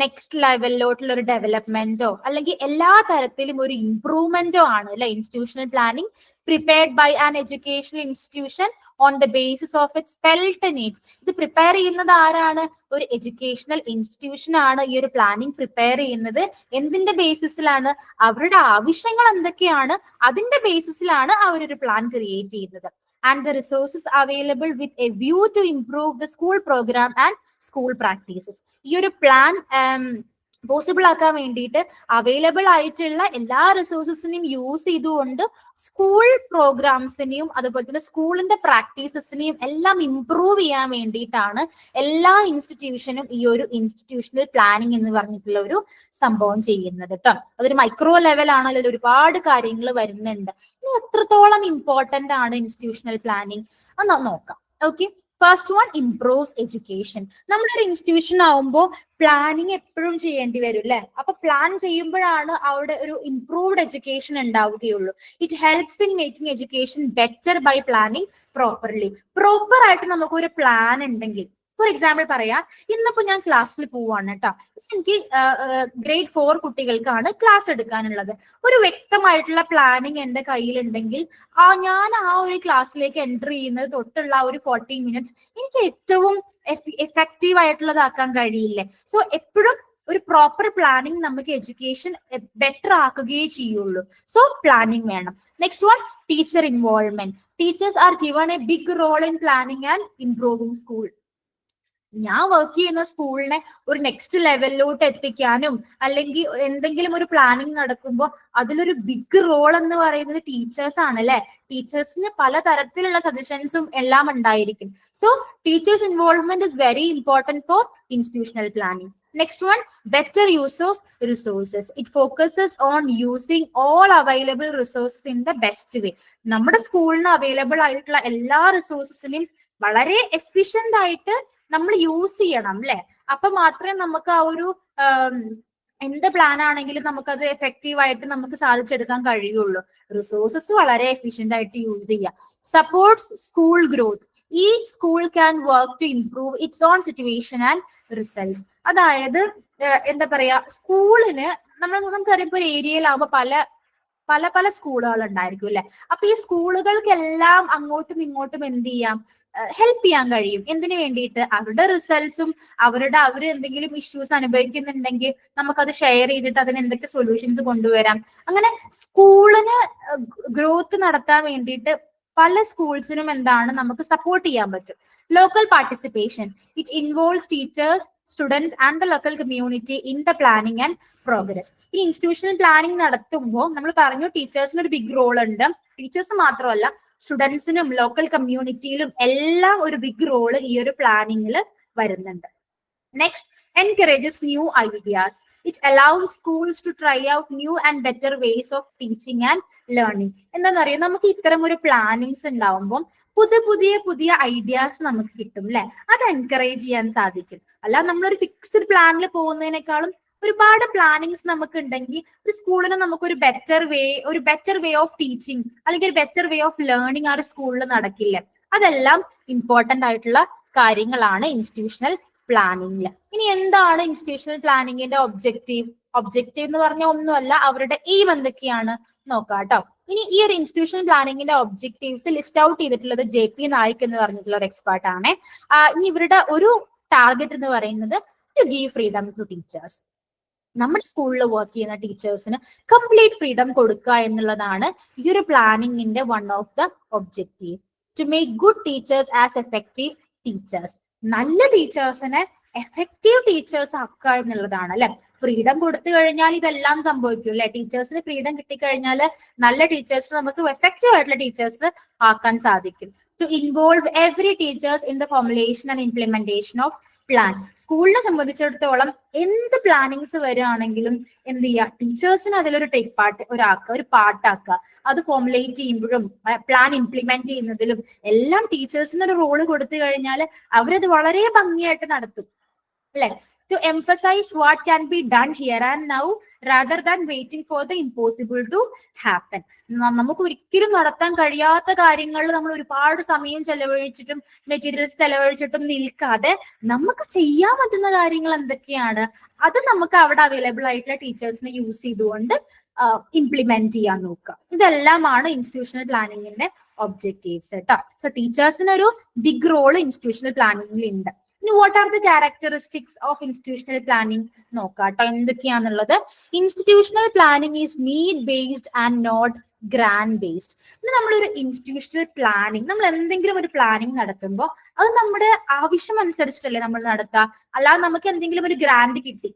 നെക്സ്റ്റ് ലെവലിലോട്ടുള്ള ഒരു ഡെവലപ്മെന്റോ അല്ലെങ്കിൽ എല്ലാ തരത്തിലും ഒരു ഇംപ്രൂവ്മെന്റോ ആണ് അല്ലെ institutional planning prepared by an educational institution on the basis of its felt needs. ഇത് പ്രിപ്പയർ ചെയ്യുന്നത് ആരാണ്? ഒരു എഡ്യൂക്കേഷണൽ ഇൻസ്റ്റിറ്റ്യൂഷൻ ആണ് ഈ ഒരു പ്ലാനിങ് പ്രിപ്പയർ ചെയ്യുന്നത്. എന്തിന്റെ ബേസിസിലാണ്? അവരുടെ ആവശ്യങ്ങൾ എന്തൊക്കെയാണ് അതിന്റെ ബേസിസിലാണ് അവരൊരു പ്ലാൻ ക്രിയേറ്റ് ചെയ്യുന്നത്. And the resources available with a view to improve the school program and school practices. ഈ ഒരു പ്ലാൻ പോസിബിൾ ആക്കാൻ വേണ്ടിയിട്ട് അവൈലബിൾ ആയിട്ടുള്ള എല്ലാ റിസോഴ്സസിനെയും യൂസ് ചെയ്തുകൊണ്ട് സ്കൂൾ പ്രോഗ്രാംസിനെയും അതുപോലെ തന്നെ സ്കൂളിന്റെ പ്രാക്ടീസസിനെയും എല്ലാം ഇംപ്രൂവ് ചെയ്യാൻ വേണ്ടിയിട്ടാണ് എല്ലാ ഇൻസ്റ്റിറ്റ്യൂഷനും ഈ ഒരു ഇൻസ്റ്റിറ്റ്യൂഷണൽ പ്ലാനിങ് എന്ന് പറഞ്ഞിട്ടുള്ള ഒരു സംഭവം ചെയ്യുന്നത് കേട്ടോ. അതൊരു മൈക്രോ ലെവൽ ആണല്ലോ, ഒരുപാട് കാര്യങ്ങൾ വരുന്നുണ്ട്. ഇനി എത്രത്തോളം ഇമ്പോർട്ടന്റ് ആണ് ഇൻസ്റ്റിറ്റ്യൂഷണൽ പ്ലാനിങ് എന്ന് നോക്കാം. Okay, first one, improves education. നമ്മളൊരു ഇൻസ്റ്റിറ്റ്യൂഷൻ ആവുമ്പോൾ പ്ലാനിങ് എപ്പോഴും ചെയ്യേണ്ടി വരും അല്ലെ. അപ്പൊ പ്ലാൻ ചെയ്യുമ്പോഴാണ് അവിടെ ഒരു ഇംപ്രൂവ്ഡ് എഡ്യൂക്കേഷൻ ഉണ്ടാവുകയുള്ളൂ. It helps in making education better by planning properly. Proper ആയിട്ട് നമുക്ക് ഒരു പ്ലാൻ ഉണ്ടെങ്കിൽ, ഫോർ എക്സാമ്പിൾ പറയാം, ഇന്നിപ്പോ ഞാൻ ക്ലാസ്സിൽ പോവാണ് കേട്ടോ, എനിക്ക് ഗ്രേഡ് 4 കുട്ടികൾക്കാണ് ക്ലാസ് എടുക്കാനുള്ളത്. ഒരു വ്യക്തമായിട്ടുള്ള പ്ലാനിങ് എന്റെ കയ്യിലുണ്ടെങ്കിൽ ഞാൻ ആ ഒരു ക്ലാസ്സിലേക്ക് എൻറ്റർ ചെയ്യുന്നത് തൊട്ടുള്ള ഒരു 40 മിനിറ്റ്സ് എനിക്ക് ഏറ്റവും എഫക്റ്റീവ് ആയിട്ടുള്ളതാക്കാൻ കഴിയില്ലേ. സോ എപ്പോഴും ഒരു പ്രോപ്പർ പ്ലാനിങ് നമുക്ക് എഡ്യൂക്കേഷൻ ബെറ്റർ ആക്കുകയേ ചെയ്യുള്ളൂ. സോ പ്ലാനിങ് വേണം. Next one, teacher involvement. Teachers are given a big role in planning and improving school. ഞാൻ വർക്ക് ചെയ്യുന്ന സ്കൂളിനെ ഒരു നെക്സ്റ്റ് ലെവലിലോട്ട് എത്തിക്കാനും അല്ലെങ്കിൽ എന്തെങ്കിലും ഒരു പ്ലാനിങ് നടക്കുമ്പോൾ അതിലൊരു ബിഗ് റോൾ എന്ന് പറയുന്നത് ടീച്ചേഴ്സ് ആണ് അല്ലെ. ടീച്ചേഴ്സിന് പലതരത്തിലുള്ള സജഷൻസും എല്ലാം ഉണ്ടായിരിക്കും. So teachers involvement is very important four institutional planning. Next one, better use of resources. It focuses on using all available resources in the best way. നമ്മുടെ സ്കൂളിന് അവൈലബിൾ ആയിട്ടുള്ള എല്ലാ റിസോഴ്സസിനെയും വളരെ എഫിഷ്യന്റ് ആയിട്ട് നമ്മൾ യൂസ് ചെയ്യണം അല്ലെ. അപ്പൊ മാത്രമേ നമുക്ക് ആ ഒരു എന്ത് പ്ലാൻ ആണെങ്കിലും നമുക്കത് എഫക്റ്റീവ് ആയിട്ട് നമുക്ക് സാധിച്ചെടുക്കാൻ കഴിയുള്ളൂ. റിസോഴ്സസ് വളരെ എഫിഷ്യന്റ് ആയിട്ട് യൂസ് ചെയ്യുക. Supports school growth. Each school can work to improve its own situation and results. അതായത് എന്താ പറയാ, സ്കൂളിന് നമുക്കറിയാം ഇപ്പൊ ഒരു ഏരിയയിലാവുമ്പോൾ പല പല സ്കൂളുകൾ ഉണ്ടായിരിക്കും അല്ലെ. അപ്പൊ ഈ സ്കൂളുകൾക്കെല്ലാം അങ്ങോട്ടും ഇങ്ങോട്ടും എന്ത് ചെയ്യാം, ഹെൽപ്പ് ചെയ്യാൻ കഴിയും. എന്തിനു വേണ്ടിയിട്ട്? അവരുടെ റിസൾട്ട്സും അവർ എന്തെങ്കിലും ഇഷ്യൂസ് അനുഭവിക്കുന്നുണ്ടെങ്കിൽ നമുക്കത് ഷെയർ ചെയ്തിട്ട് അതിന് എന്തൊക്കെ സൊല്യൂഷൻസ് കൊണ്ടുവരാം. അങ്ങനെ സ്കൂളിന് ഗ്രോത്ത് നടത്താൻ വേണ്ടിയിട്ട് പല സ്കൂൾസിനും എന്താണ് നമുക്ക് സപ്പോർട്ട് ചെയ്യാൻ പറ്റും. Local participation. It involves teachers, students and the local community in the planning and progress. ഈ ഇൻസ്റ്റിറ്റ്യൂഷണൽ പ്ലാനിങ് നടത്തുമ്പോൾ നമ്മൾ പറഞ്ഞു ടീച്ചേഴ്സിന് ഒരു ബിഗ് റോൾ ഉണ്ട്. ടീച്ചേഴ്സ് മാത്രമല്ല, സ്റ്റുഡൻസിനും ലോക്കൽ കമ്മ്യൂണിറ്റിയിലും എല്ലാം ഒരു ബിഗ് റോള് ഈ ഒരു പ്ലാനിങ്ങിൽ വരുന്നുണ്ട്. Next, encourages new ideas. It allows schools to try out new and better ways of teaching and learning. എന്താണെന്നറിയാം, നമുക്ക് ഇത്തരം ഒരു പ്ലാനിങ്സ് ഉണ്ടാവുമ്പോൾ പുതിയ ഐഡിയാസ് നമുക്ക് കിട്ടും അല്ലെ. അത് എൻകറേജ് ചെയ്യാൻ സാധിക്കും. അല്ല നമ്മളൊരു ഫിക്സ്ഡ് പ്ലാനിൽ പോകുന്നതിനേക്കാളും ഒരുപാട് പ്ലാനിങ്സ് നമുക്ക് ഉണ്ടെങ്കിൽ ഒരു സ്കൂളിന് നമുക്കൊരു ബെറ്റർ വേ ഓഫ് ടീച്ചിങ് അല്ലെങ്കിൽ ഒരു ബെറ്റർ വേ ഓഫ് ലേണിംഗ് ആ ഒരു സ്കൂളിൽ നടക്കില്ല. അതെല്ലാം ഇമ്പോർട്ടന്റ് ആയിട്ടുള്ള കാര്യങ്ങളാണ് ഇൻസ്റ്റിറ്റ്യൂഷണൽ പ്ലാനിങ്ങില്. ഇനി എന്താണ് ഇൻസ്റ്റിറ്റ്യൂഷണൽ പ്ലാനിങ്ങിന്റെ ഒബ്ജക്റ്റീവ് എന്ന് പറഞ്ഞാൽ ഒന്നുമല്ല, അവരുടെ എയിം എന്തൊക്കെയാണ് നോക്കാം കേട്ടോ. ഇനി ഈ ഒരു ഇൻസ്റ്റിറ്റ്യൂഷണൽ പ്ലാനിങ്ങിന്റെ ഒബ്ജക്റ്റീവ്സ് ലിസ്റ്റ് ഔട്ട് ചെയ്തിട്ടുള്ളത് JP നായിക് എന്ന് പറഞ്ഞിട്ടുള്ള ഒരു എക്സ്പേർട്ട് ആണ്. ഇനി ഇവരുടെ ഒരു ടാർഗറ്റ് എന്ന് പറയുന്നത് to give freedom to teachers. നമ്മുടെ സ്കൂളിൽ വർക്ക് ചെയ്യുന്ന ടീച്ചേഴ്സിന് കംപ്ലീറ്റ് ഫ്രീഡം കൊടുക്കുക എന്നുള്ളതാണ് ഈ ഒരു പ്ലാനിങ്ങിന്റെ one of the objective. To make good teachers as effective teachers. നല്ല ടീച്ചേഴ്സിനെ എഫക്റ്റീവ് ടീച്ചേഴ്സ് ആക്കുക എന്നുള്ളതാണ് അല്ലെ. ഫ്രീഡം കൊടുത്തു കഴിഞ്ഞാൽ ഇതെല്ലാം സംഭവിക്കും അല്ലെ. ടീച്ചേഴ്സിന് ഫ്രീഡം കിട്ടിക്കഴിഞ്ഞാൽ നല്ല ടീച്ചേഴ്സിന് നമുക്ക് എഫക്റ്റീവ് ആയിട്ടുള്ള ടീച്ചേഴ്സ് ആക്കാൻ സാധിക്കും. To involve every teachers in the formulation and implementation of plan. സ്കൂളിനെ സംബന്ധിച്ചിടത്തോളം എന്ത് പ്ലാനിങ്സ് വരികയാണെങ്കിലും എന്ത് ചെയ്യുക, ടീച്ചേഴ്സിന് അതിലൊരു ഒരു പാർട്ടാക്കുക. അത് ഫോർമുലേറ്റ് ചെയ്യുമ്പോഴും പ്ലാൻ ഇംപ്ലിമെന്റ് ചെയ്യുന്നതിലും എല്ലാം ടീച്ചേഴ്സിന് ഒരു റോള് കൊടുത്തു കഴിഞ്ഞാൽ അവരത് വളരെ ഭംഗിയായിട്ട് നടത്തും അല്ലെ. to emphasize what can be done here and now rather than waiting for the impossible to happen. നമുക്ക് ഒരിക്കലും നടത്താൻ കഴിയാത്ത കാര്യങ്ങളിൽ നമ്മൾ ഒരുപാട് സമയം ചെലവഴിച്ചിട്ടും മെറ്റീരിയൽസ് ചെലവഴിച്ചിട്ടും നിൽക്കാതെ നമുക്ക് ചെയ്യാൻ പറ്റുന്ന കാര്യങ്ങൾ എന്തൊക്കെയാണ് അത് നമുക്ക് അവിടെ അവൈലബിൾ ആയിട്ടുള്ള ടീച്ചേഴ്സിനെ യൂസ് ചെയ്തുകൊണ്ട് ഇംപ്ലിമെന്റ് ചെയ്യാൻ നോക്കുക. ഇതെല്ലാമാണ് ഇൻസ്റ്റിറ്റ്യൂഷണൽ പ്ലാനിങ്ങിന്റെ ഒബ്ജക്റ്റീവ്സ് കേട്ടോ. സോ ടീച്ചേഴ്സിന് ഒരു ബിഗ് റോൾ ഇൻസ്റ്റിറ്റ്യൂഷണൽ പ്ലാനിങ്ങിൽ ഉണ്ട്. ഇനി what are the characteristics of institutional planning നോക്കാട്ടോ എന്തൊക്കെയാന്നുള്ളത്. Institutional planning is need based and not grant based. ഇനി നമ്മളൊരു ഇൻസ്റ്റിറ്റ്യൂഷണൽ പ്ലാനിങ്, നമ്മൾ എന്തെങ്കിലും ഒരു പ്ലാനിങ് നടത്തുമ്പോൾ അത് നമ്മുടെ ആവശ്യം അനുസരിച്ചിട്ടല്ലേ നമ്മൾ നടത്തുക. അല്ലാതെ നമുക്ക് എന്തെങ്കിലും ഒരു ഗ്രാൻഡ് കിട്ടി,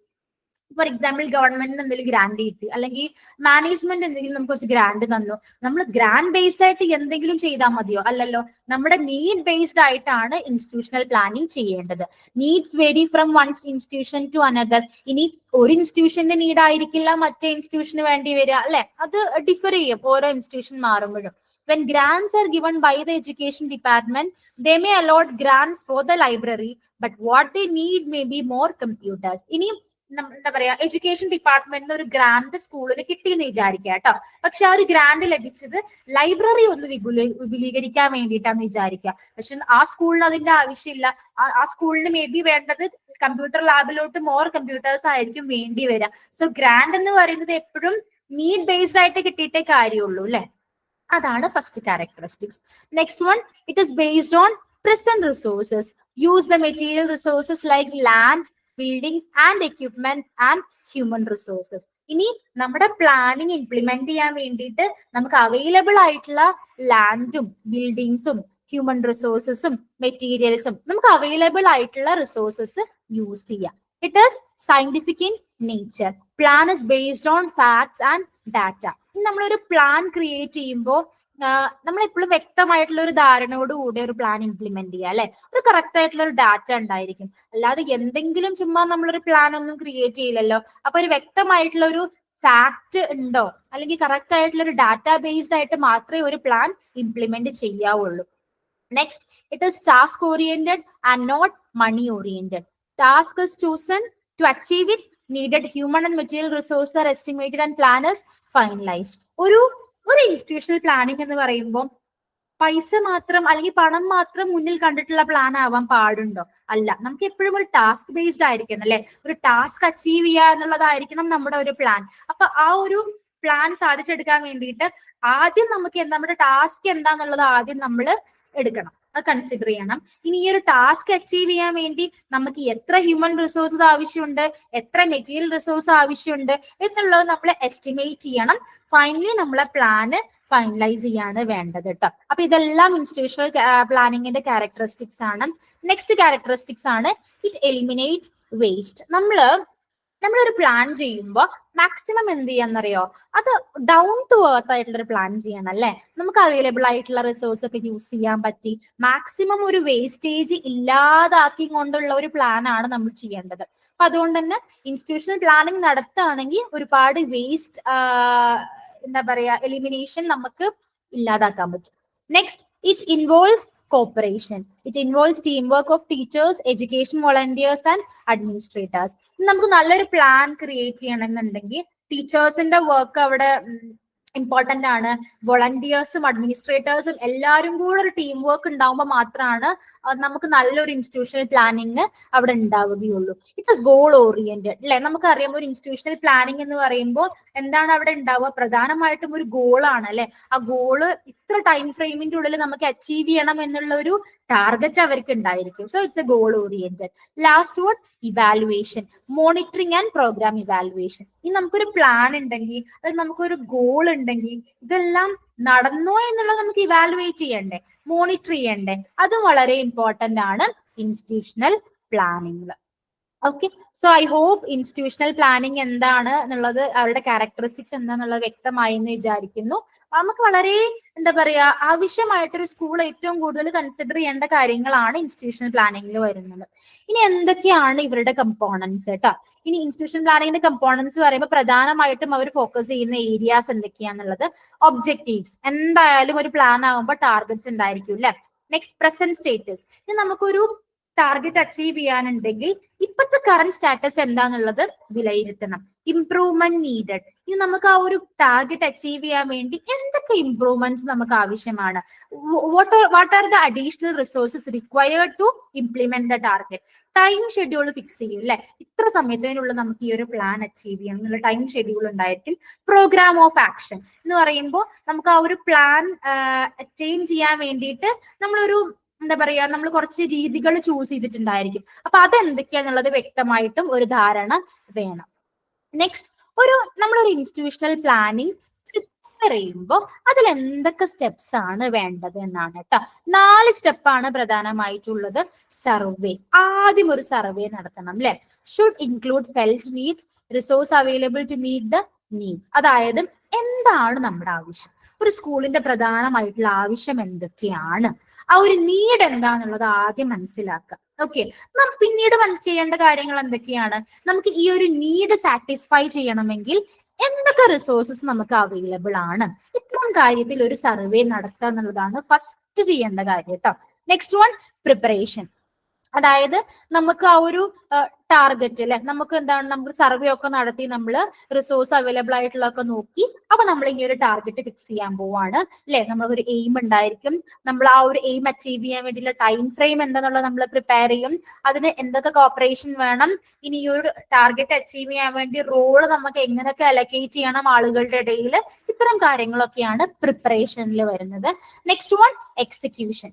ഫോർ എക്സാമ്പിൾ ഗവൺമെന്റിന് എന്തെങ്കിലും ഗ്രാൻഡ് കിട്ടി, അല്ലെങ്കിൽ മാനേജ്മെന്റ് എന്തെങ്കിലും നമുക്ക് കുറച്ച് ഗ്രാൻഡ് തന്നു, നമ്മൾ ഗ്രാൻഡ് ബേസ്ഡ് ആയിട്ട് എന്തെങ്കിലും ചെയ്താൽ മതിയോ? അല്ലല്ലോ. നമ്മുടെ നീഡ് ബേസ്ഡ് ആയിട്ടാണ് ഇൻസ്റ്റിറ്റ്യൂഷണൽ പ്ലാനിങ് ചെയ്യേണ്ടത്. Needs vary from one institution to another. ഇനി ഒരു ഇൻസ്റ്റിറ്റ്യൂഷന്റെ നീഡ് ആയിരിക്കില്ല മറ്റേ ഇൻസ്റ്റിറ്റ്യൂഷന് വേണ്ടി വരിക, അല്ലെ? അത് ഡിഫർ ചെയ്യും ഓരോ institution മാറുമ്പോഴും. When grants are given by the education department, they may allot grants for the library, but what they need may be more computers. ഇനി എന്താ പറയാ, എഡ്യൂക്കേഷൻ ഡിപ്പാർട്ട്മെന്റിന് ഒരു ഗ്രാൻഡ് സ്കൂളിന് കിട്ടിയെന്ന് വിചാരിക്കുക കേട്ടോ. പക്ഷെ ആ ഒരു ഗ്രാൻഡ് ലഭിച്ചത് ലൈബ്രറി ഒന്ന് വിപുലീകരിക്കാൻ വേണ്ടിയിട്ടാന്ന് വിചാരിക്കുക. പക്ഷെ ആ സ്കൂളിന് അതിന്റെ ആവശ്യമില്ല. ആ സ്കൂളിന് മേ ബി വേണ്ടത് കമ്പ്യൂട്ടർ ലാബിലോട്ട് മോർ കമ്പ്യൂട്ടേഴ്സ് ആയിരിക്കും വേണ്ടി വരിക. സോ ഗ്രാൻഡ് എന്ന് പറയുന്നത് എപ്പോഴും നീഡ് ബേസ്ഡ് ആയിട്ട് കിട്ടിയിട്ടേ കാര്യമുള്ളൂ, അല്ലെ? അതാണ് first characteristics. Next one, it is based on present resources. Use the material resources like land, buildings and equipment and human resources. ഇനി നമ്മുടെ പ്ലാനിങ് ഇംപ്ലിമെന്റ് ചെയ്യാൻ വേണ്ടിയിട്ട് നമുക്ക് അവൈലബിൾ ആയിട്ടുള്ള ലാൻഡും ബിൽഡിങ്സും ഹ്യൂമൻ റിസോഴ്സസും മെറ്റീരിയൽസും നമുക്ക് അവൈലബിൾ ആയിട്ടുള്ള റിസോഴ്സസ് യൂസ് ചെയ്യാം. It is scientific in nature. Plan is based on facts and data. നമ്മളൊരു പ്ലാൻ ക്രിയേറ്റ് ചെയ്യുമ്പോൾ നമ്മൾ എപ്പോഴും വ്യക്തമായിട്ടുള്ള ഒരു ധാരണയോടുകൂടി ഒരു പ്ലാൻ ഇംപ്ലിമെന്റ് ചെയ്യുക, അല്ലെ? ഒരു കറക്റ്റ് ആയിട്ടുള്ള ഒരു ഡാറ്റ ഉണ്ടായിരിക്കും. അല്ലാതെ എന്തെങ്കിലും ചുമ്മാ നമ്മളൊരു പ്ലാൻ ഒന്നും ക്രിയേറ്റ് ചെയ്യില്ലല്ലോ. അപ്പൊ ഒരു വ്യക്തമായിട്ടുള്ള ഒരു ഫാക്ട് ഉണ്ടോ, അല്ലെങ്കിൽ കറക്റ്റ് ആയിട്ടുള്ള ഒരു ഡാറ്റ ബേസ്ഡ് ആയിട്ട് മാത്രമേ ഒരു പ്ലാൻ ഇംപ്ലിമെന്റ് ചെയ്യാവുള്ളൂ. Next, it is task oriented and not money oriented. Task is chosen to achieve it. Needed human and material resources are estimated and plan is finalized. ഒരു institutional planning എന്ന് പറയുമ്പോൾ പൈസ മാത്രം അല്ലെങ്കിൽ പണം മാത്രം മുന്നിൽ കണ്ടിട്ടുള്ള പ്ലാൻ ആവാൻ പാടുണ്ടോ? അല്ല. നമുക്ക് എപ്പോഴും ഒരു ടാസ്ക് ബേസ്ഡ് ആയിരിക്കണം, അല്ലെ? ഒരു ടാസ്ക് അച്ചീവ് ചെയ്യുക എന്നുള്ളതായിരിക്കണം നമ്മുടെ ഒരു പ്ലാൻ. അപ്പൊ ആ ഒരു പ്ലാൻ സാധിച്ചെടുക്കാൻ വേണ്ടിയിട്ട് ആദ്യം നമുക്ക് നമ്മുടെ ടാസ്ക് എന്താന്നുള്ളത് ആദ്യം നമ്മൾ എടുക്കണം, അത് കൺസിഡർ ചെയ്യണം. ഇനി ഈ ഒരു ടാസ്ക് അച്ചീവ് ചെയ്യാൻ വേണ്ടി നമുക്ക് എത്ര ഹ്യൂമൻ റിസോഴ്സസ് ആവശ്യമുണ്ട്, എത്ര മെറ്റീരിയൽ റിസോഴ്സ് ആവശ്യമുണ്ട് എന്നുള്ളത് നമ്മൾ എസ്റ്റിമേറ്റ് ചെയ്യണം. ഫൈനലി നമ്മളെ പ്ലാന് ഫൈനലൈസ് ചെയ്യാണ് വേണ്ടത് കേട്ടോ. അപ്പൊ ഇതെല്ലാം ഇൻസ്റ്റിറ്റ്യൂഷണൽ പ്ലാനിങ്ങിന്റെ ക്യാരക്ടറിസ്റ്റിക്സ് ആണ്. നെക്സ്റ്റ് ക്യാരക്ടറിസ്റ്റിക്സ് ആണ് ഇറ്റ് എലിമിനേറ്റ്സ് വേസ്റ്റ്. നമ്മളൊരു പ്ലാൻ ചെയ്യുമ്പോൾ മാക്സിമം എന്ത് ചെയ്യാന്നറിയോ, അത് ഡൗൺ ടു എർത്ത് ആയിട്ടുള്ള ഒരു പ്ലാൻ ചെയ്യണം, അല്ലെ? നമുക്ക് അവൈലബിൾ ആയിട്ടുള്ള റിസോഴ്സ് ഒക്കെ യൂസ് ചെയ്യാൻ പറ്റി മാക്സിമം ഒരു വേസ്റ്റേജ് ഇല്ലാതാക്കി കൊണ്ടുള്ള ഒരു പ്ലാൻ ആണ് നമ്മൾ ചെയ്യേണ്ടത്. അപ്പൊ അതുകൊണ്ട് തന്നെ ഇൻസ്റ്റിറ്റ്യൂഷണൽ പ്ലാനിങ് നടത്തുകയാണെങ്കിൽ ഒരുപാട് വേസ്റ്റ് എന്താ പറയാ എലിമിനേഷൻ നമുക്ക് ഇല്ലാതാക്കാൻ പറ്റും. Next, it involves cooperation. It involves teamwork of teachers, education volunteers and administrators. നമുക്ക് നല്ലൊരു പ്ലാൻ ക്രിയേറ്റ് ചെയ്യണമെന്നുണ്ടെങ്കിൽ ടീച്ചേഴ്സിന്റെ വർക്ക് അവിടെ ഇമ്പോർട്ടന്റ് ആണ്. വോളണ്ടിയേഴ്സും അഡ്മിനിസ്ട്രേറ്റേഴ്സും എല്ലാവരും കൂടെ ഒരു ടീം വർക്ക് ഉണ്ടാവുമ്പോൾ മാത്രമാണ് നമുക്ക് നല്ലൊരു ഇൻസ്റ്റിറ്റ്യൂഷണൽ പ്ലാനിങ് അവിടെ ഉണ്ടാവുകയുള്ളൂ. ഇറ്റ് ഇസ് ഗോൾ ഓറിയന്റഡ്, അല്ലെ? നമുക്കറിയാം ഒരു ഇൻസ്റ്റിറ്റ്യൂഷണൽ പ്ലാനിങ് എന്ന് പറയുമ്പോൾ എന്താണ് അവിടെ ഉണ്ടാവുക? പ്രധാനമായിട്ടും ഒരു ഗോളാണ്, അല്ലെ? ആ ഗോള് ഇത്ര ടൈം ഫ്രെയിമിന്റെ ഉള്ളിൽ നമുക്ക് അച്ചീവ് ചെയ്യണം എന്നുള്ള ഒരു ടാർഗറ്റ് അവർക്ക് ഉണ്ടായിരിക്കും. So it's A goal oriented. Last one, evaluation, monitoring and programme evaluation. ഇനി നമുക്കൊരു പ്ലാൻ ഉണ്ടെങ്കിൽ, അത് നമുക്കൊരു ഗോൾ ഉണ്ടെങ്കിൽ, ഇതെല്ലാം നടന്നോ എന്നുള്ളത് നമുക്ക് ഇവാലുവേറ്റ് ചെയ്യണ്ടേ, മോണിറ്റർ ചെയ്യണ്ടേ? അതും വളരെ ഇമ്പോർട്ടന്റ് ആണ് ഇൻസ്റ്റിറ്റ്യൂഷണൽ പ്ലാനിങ്ങിൽ. Okay, so I hope institutional planning എന്താണ് എന്നുള്ളത്, അവരുടെ ക്യാരക്ടറിസ്റ്റിക്സ് എന്താണെന്നുള്ളത് വ്യക്തമായി എന്ന് വിചാരിക്കുന്നു. നമുക്ക് വളരെ എന്താ പറയാ ആവശ്യമായിട്ടൊരു സ്കൂൾ ഏറ്റവും കൂടുതൽ കൺസിഡർ ചെയ്യേണ്ട കാര്യങ്ങളാണ് ഇൻസ്റ്റിറ്റ്യൂഷണൽ പ്ലാനിങ്ങിൽ വരുന്നത്. ഇനി എന്തൊക്കെയാണ് ഇവരുടെ കമ്പോണൻസ് കേട്ടോ? ഇനി ഇൻസ്റ്റിറ്റ്യൂഷൻ പ്ലാനിങ്ങിന്റെ കമ്പോണൻസ് പറയുമ്പോൾ പ്രധാനമായിട്ടും അവർ ഫോക്കസ് ചെയ്യുന്ന ഏരിയാസ് എന്തൊക്കെയാന്നുള്ളത്. ഒബ്ജക്റ്റീവ്സ്, എന്തായാലും ഒരു പ്ലാൻ ആകുമ്പോൾ ടാർഗറ്റ്സ് ഉണ്ടായിരിക്കും, അല്ലെ? Next, present status. ഇനി നമുക്കൊരു ടാർഗറ്റ് അച്ചീവ് ചെയ്യാനുണ്ടെങ്കിൽ ഇപ്പോഴത്തെ കറന്റ് സ്റ്റാറ്റസ് എന്താന്നുള്ളത് വിലയിരുത്തണം. Improvement needed. ഇനി നമുക്ക് ആ ഒരു ടാർഗറ്റ് അച്ചീവ് ചെയ്യാൻ വേണ്ടി എന്തൊക്കെ ഇംപ്രൂവ്മെന്റ്സ് നമുക്ക് ആവശ്യമാണ്, what are the additional resources required to implement the target. Time schedule fix ചെയ്യും അല്ലെ, ഇത്ര സമയത്തിനുള്ള നമുക്ക് ഈ ഒരു പ്ലാൻ അച്ചീവ് ചെയ്യണം എന്നുള്ള ടൈം ഷെഡ്യൂൾ ഉണ്ടായിരിക്കും. പ്രോഗ്രാം ഓഫ് ആക്ഷൻ എന്ന് പറയുമ്പോൾ നമുക്ക് ആ ഒരു പ്ലാൻ അറ്റൈൻ ചെയ്യാൻ വേണ്ടിയിട്ട് നമ്മളൊരു എന്താ പറയാ, നമ്മൾ കുറച്ച് രീതികൾ ചൂസ് ചെയ്തിട്ടുണ്ടായിരിക്കും. അപ്പൊ അതെന്തൊക്കെയാന്നുള്ളത് വ്യക്തമായിട്ടും ഒരു ധാരണ വേണം. നെക്സ്റ്റ്, നമ്മളൊരു ഇൻസ്റ്റിറ്റ്യൂഷണൽ പ്ലാനിങ് ചെയ്യുമ്പോൾ അതിൽ എന്തൊക്കെ സ്റ്റെപ്സ് ആണ് വേണ്ടത് എന്നാണ് കേട്ടോ. 4 സ്റ്റെപ്പാണ് പ്രധാനമായിട്ടുള്ളത്. സർവേ, ആദ്യം ഒരു സർവേ നടത്തണം അല്ലെ. Should include felt needs, resource available to meet the needs. അതായത് എന്താണ് നമ്മുടെ ആവശ്യം, ഒരു സ്കൂളിന്റെ പ്രധാനമായിട്ടുള്ള ആവശ്യം എന്തൊക്കെയാണ്, ആ ഒരു നീഡ് എന്താന്നുള്ളത് ആദ്യം മനസ്സിലാക്കുക. ഓക്കെ, നാം പിന്നീട് ചെയ്യേണ്ട കാര്യങ്ങൾ എന്തൊക്കെയാണ്, നമുക്ക് ഈ ഒരു നീഡ് സാറ്റിസ്ഫൈ ചെയ്യണമെങ്കിൽ എന്തൊക്കെ റിസോഴ്സസ് നമുക്ക് അവൈലബിൾ ആണ്, ഇത്തരം കാര്യത്തിൽ ഒരു സർവേ നടത്തുക എന്നുള്ളതാണ് ഫസ്റ്റ് ചെയ്യേണ്ട കാര്യം കേട്ടോ. Next one, preparation. അതായത് നമുക്ക് ആ ഒരു ടാർഗറ്റ് അല്ലെ, നമുക്ക് എന്താണ്, നമുക്ക് സർവേ ഒക്കെ നടത്തി നമ്മൾ റിസോഴ്സ് അവൈലബിൾ ആയിട്ടുള്ളതൊക്കെ നോക്കി, അപ്പൊ നമ്മൾ ഈ ഒരു ടാർഗറ്റ് ഫിക്സ് ചെയ്യാൻ പോവാണ് അല്ലെ. നമ്മളൊരു എയിം ഉണ്ടായിരിക്കും, നമ്മൾ ആ ഒരു എയിം അച്ചീവ് ചെയ്യാൻ വേണ്ടിയുള്ള ടൈം ഫ്രെയിം എന്താണെന്നുള്ളത് നമ്മൾ പ്രിപ്പയർ ചെയ്യും, അതിന് എന്തൊക്കെ കോപ്പറേഷൻ വേണം, ഇനി ഈ ഒരു ടാർഗറ്റ് അച്ചീവ് ചെയ്യാൻ വേണ്ടി റോള് നമുക്ക് എങ്ങനെയൊക്കെ അലക്കേറ്റ് ചെയ്യണം ആളുകളുടെ ഇടയിൽ, ഇത്തരം കാര്യങ്ങളൊക്കെയാണ് പ്രിപ്പറേഷനിൽ വരുന്നത്. Next one, execution.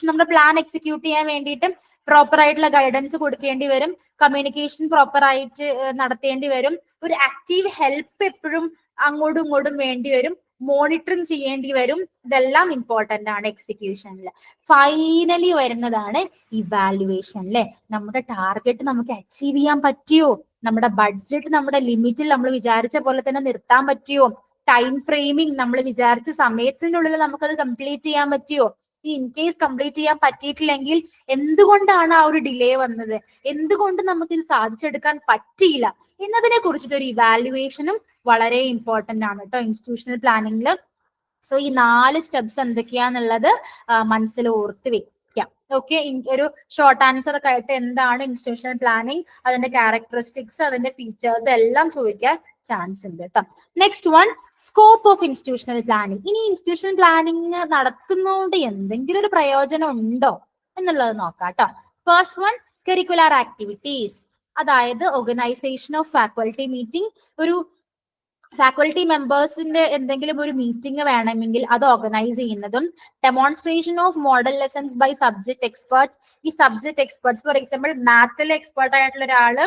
നമ്മുടെ പ്ലാൻ എക്സിക്യൂട്ട് ചെയ്യാൻ വേണ്ടിയിട്ട് പ്രോപ്പർ ആയിട്ടുള്ള ഗൈഡൻസ് കൊടുക്കേണ്ടി വരും, കമ്മ്യൂണിക്കേഷൻ പ്രോപ്പർ ആയിട്ട് നടത്തേണ്ടി വരും, ഒരു ആക്റ്റീവ് ഹെൽപ്പ് എപ്പോഴും അങ്ങോട്ടും ഇങ്ങോട്ടും വേണ്ടി വരും, മോണിറ്ററിങ് ചെയ്യേണ്ടി വരും. ഇതെല്ലാം ഇമ്പോർട്ടന്റ് ആണ് എക്സിക്യൂഷനിൽ. ഫൈനലി വരുന്നതാണ് ഇവാലുവേഷൻ അല്ലെ. നമ്മുടെ ടാർഗറ്റ് നമുക്ക് അച്ചീവ് ചെയ്യാൻ പറ്റിയോ, നമ്മുടെ ബഡ്ജറ്റ് നമ്മുടെ ലിമിറ്റിൽ നമ്മൾ വിചാരിച്ച പോലെ തന്നെ നിർത്താൻ പറ്റിയോ, ടൈം ഫ്രെയിമിംഗ് നമ്മൾ വിചാരിച്ച സമയത്തിനുള്ളിൽ നമുക്കത് കംപ്ലീറ്റ് ചെയ്യാൻ പറ്റിയോ, ഇൻ കേസ് കംപ്ലീറ്റ് ചെയ്യാൻ പറ്റിയിട്ടില്ലെങ്കിൽ എന്തുകൊണ്ടാണ് ആ ഒരു ഡിലേ വന്നത്, എന്തുകൊണ്ട് നമുക്ക് ഇത് സാധിച്ചെടുക്കാൻ പറ്റിയില്ല എന്നതിനെ കുറിച്ചിട്ട് ഒരു ഇവാലുവേഷനും വളരെ ഇമ്പോർട്ടന്റ് ആണ് കേട്ടോ ഇൻസ്റ്റിറ്റ്യൂഷണൽ പ്ലാനിങ്ങിൽ. സോ ഈ 4 സ്റ്റെപ്സ് എന്തൊക്കെയാന്നുള്ളത് മനസ്സിൽ ഓർത്ത് വെക്കാം. ഓക്കെ, ഒരു ഷോർട്ട് ആൻസർ ഒക്കെ ആയിട്ട് എന്താണ് ഇൻസ്റ്റിറ്റ്യൂഷണൽ പ്ലാനിങ്, അതിന്റെ ക്യാരക്ടറിസ്റ്റിക്സ്, അതിന്റെ ഫീച്ചേഴ്സ് എല്ലാം ചോദിക്കാൻ ചാൻസ് ഉണ്ട് കേട്ടോ. Next one, scope of institutional planning. ഇനി ഇൻസ്റ്റിറ്റ്യൂഷണൽ പ്ലാനിങ് നടത്തുന്നതുകൊണ്ട് എന്തെങ്കിലും ഒരു പ്രയോജനം ഉണ്ടോ എന്നുള്ളത് നോക്കാം കേട്ടോ. First one, curricular activities. അതായത് ഓർഗനൈസേഷൻ ഓഫ് ഫാക്കൽറ്റി മീറ്റിംഗ്. ഒരു ഫാക്കൽറ്റി മെമ്പേഴ്സിന്റെ എന്തെങ്കിലും ഒരു മീറ്റിംഗ് വേണമെങ്കിൽ അത് ഓർഗനൈസ് ചെയ്യുന്നതും, demonstration of model lessons by subject experts. ഈ സബ്ജക്ട് എക്സ്പേർട്സ്, ഫോർ എക്സാമ്പിൾ മാത്തിൽ എക്സ്പേർട്ട് ആയിട്ടുള്ള ഒരാള്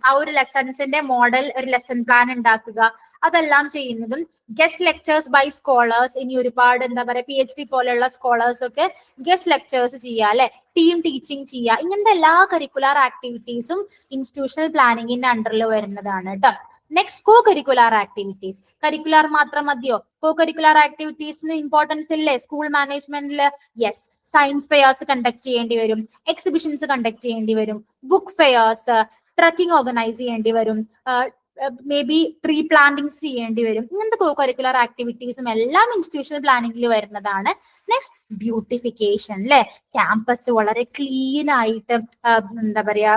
ആ ഒരു ലെസൺസിന്റെ മോഡൽ, ഒരു ലെസൺ പ്ലാൻ ഉണ്ടാക്കുക, അതെല്ലാം ചെയ്യുന്നതും, ഗസ്റ്റ് ലെക്ചേഴ്സ് ബൈ സ്കോളേഴ്സ്. ഇനി ഒരുപാട് എന്താ പറയുക PhD പോലെയുള്ള സ്കോളേഴ്സ് ഒക്കെ ഗസ്റ്റ് ലെക്ചേഴ്സ് ചെയ്യുക അല്ലെ, ടീം ടീച്ചിങ് ചെയ്യുക. ഇങ്ങനത്തെ എല്ലാ കരിക്കുലർ ആക്ടിവിറ്റീസും ഇൻസ്റ്റിറ്റ്യൂഷണൽ പ്ലാനിങ്ങിന്റെ അണ്ടറിൽ വരുന്നതാണ് കേട്ടോ. Next, co curricular activities. Curricular മാത്രം മതിയോ? കോ കരിക്കുലർ ആക്ടിവിറ്റീസിന് ഇമ്പോർട്ടൻസ് ഇല്ലേ സ്കൂൾ മാനേജ്മെന്റില്? യെസ്, സയൻസ് ഫെയർസ് കണ്ടക്ട് ചെയ്യേണ്ടി വരും, എക്സിബിഷൻസ് കണ്ടക്ട് ചെയ്യേണ്ടി വരും, ബുക്ക് ഫെയർസ്, ട്രക്കിംഗ് ഓർഗനൈസ് ചെയ്യേണ്ടി വരും, മേ ബി ട്രീ പ്ലാന്റിങ്സ് ചെയ്യേണ്ടി വരും. ഇങ്ങനത്തെ കോ കരിക്കുലർ ആക്ടിവിറ്റീസും എല്ലാം ഇൻസ്റ്റിറ്റ്യൂഷണൽ പ്ലാനിങ്ങിൽ വരുന്നതാണ്. നെക്സ്റ്റ്, ബ്യൂട്ടിഫിക്കേഷൻ അല്ലെ. ക്യാമ്പസ് വളരെ ക്ലീൻ ആയിട്ട് എന്താ പറയാ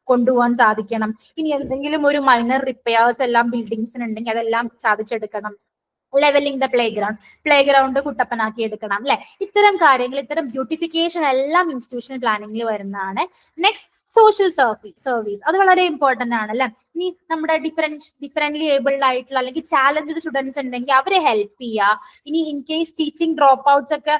കൊണ്ടുപോകാൻ സാധിക്കണം. ഇനി എന്തെങ്കിലും ഒരു മൈനർ റിപ്പയർസ് എല്ലാം ബിൽഡിങ്സിന് ഉണ്ടെങ്കിൽ അതെല്ലാം സാധിച്ചെടുക്കണം. ലെവലിംഗ് ദ പ്ലേ ഗ്രൗണ്ട് കുട്ടപ്പനാക്കി എടുക്കണം അല്ലെ. ഇത്തരം കാര്യങ്ങൾ, ഇത്തരം ബ്യൂട്ടിഫിക്കേഷൻ എല്ലാം ഇൻസ്റ്റിറ്റ്യൂഷണൽ പ്ലാനിങ്ങിൽ വരുന്നതാണ്. Next, social service. അത് വളരെ ഇമ്പോർട്ടന്റ് ആണ് അല്ലെ. ഇനി നമ്മുടെ ഡിഫറെന്റ്ലി ഏബിൾഡ് ആയിട്ടുള്ള അല്ലെങ്കിൽ ചാലഞ്ച്ഡ് സ്റ്റുഡൻസ് ഉണ്ടെങ്കിൽ അവരെ ഹെൽപ്പ് ചെയ്യുക. ഇനി in case teaching drop outs ഒക്കെ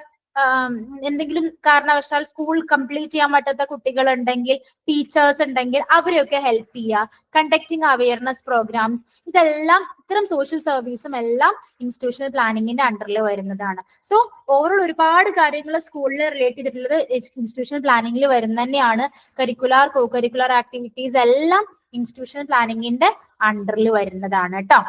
എന്തെങ്കിലും കാരണവശാൽ സ്കൂൾ കംപ്ലീറ്റ് ചെയ്യാൻ പറ്റാത്ത കുട്ടികൾ ഉണ്ടെങ്കിൽ, ടീച്ചേഴ്സ് ഉണ്ടെങ്കിൽ അവരെയൊക്കെ ഹെൽപ്പ് ചെയ്യുക. കണ്ടക്ടിങ് അവയർനെസ് പ്രോഗ്രാംസ്, ഇതെല്ലാം ഇത്തരം സോഷ്യൽ സർവീസും എല്ലാം ഇൻസ്റ്റിറ്റ്യൂഷണൽ പ്ലാനിങ്ങിന്റെ അണ്ടറിൽ വരുന്നതാണ്. സോ ഓവറോൾ ഒരുപാട് കാര്യങ്ങൾ സ്കൂളിൽ റിലേറ്റ് ചെയ്തിട്ടുള്ളത് ഇൻസ്റ്റിറ്റ്യൂഷണൽ പ്ലാനിങ്ങിൽ വരുന്ന തന്നെയാണ്. കരിക്കുലർ, കോ കരിക്കുലർ ആക്ടിവിറ്റീസ് എല്ലാം ഇൻസ്റ്റിറ്റ്യൂഷണൽ പ്ലാനിങ്ങിന്റെ അണ്ടറിൽ വരുന്നതാണ് കേട്ടോ.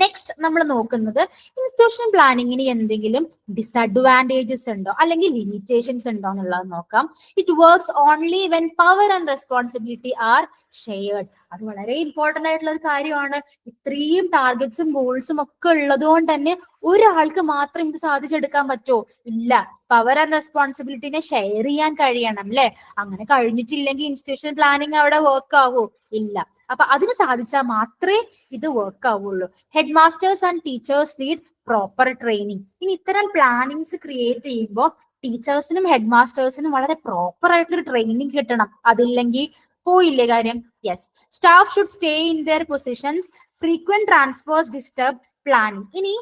നെക്സ്റ്റ് നമ്മൾ നോക്കുന്നത് ഇൻസ്റ്റിറ്റ്യൂഷൻ പ്ലാനിങ്ങിന് എന്തെങ്കിലും ഡിസഡ്വാൻറ്റേജസ് ഉണ്ടോ അല്ലെങ്കിൽ ലിമിറ്റേഷൻസ് ഉണ്ടോ എന്നുള്ളത് നോക്കാം. It works only when power and responsibility R shared. അത് വളരെ ഇമ്പോർട്ടന്റ് ആയിട്ടുള്ള ഒരു കാര്യമാണ്. ഇത്രയും ടാർഗറ്റ്സും ഗോൾസും ഒക്കെ ഉള്ളത് കൊണ്ട് തന്നെ ഒരാൾക്ക് മാത്രം ഇത് സാധിച്ചെടുക്കാൻ പറ്റുമോ? ഇല്ല. പവർ ആൻഡ് റെസ്പോൺസിബിലിറ്റിനെ ഷെയർ ചെയ്യാൻ കഴിയണം അല്ലെ? അങ്ങനെ കഴിഞ്ഞിട്ടില്ലെങ്കിൽ ഇൻസ്റ്റിറ്റ്യൂഷൻ പ്ലാനിങ് അവിടെ വർക്ക് ആവോ? ഇല്ല. അപ്പൊ അതിന് സാധിച്ചാൽ മാത്രമേ ഇത് വർക്ക് ആവുള്ളൂ. Head masters and teachers need proper training. ഇനി ഇത്തരം പ്ലാനിങ്സ് ക്രിയേറ്റ് ചെയ്യുമ്പോൾ ടീച്ചേഴ്സിനും ഹെഡ് മാസ്റ്റേഴ്സിനും വളരെ പ്രോപ്പർ ആയിട്ടൊരു ട്രെയിനിങ് കിട്ടണം. അതില്ലെങ്കിൽ പോയില്ലേ കാര്യം. Yes. Staff should stay in their positions. Frequent transfers disturb planning. ഇനി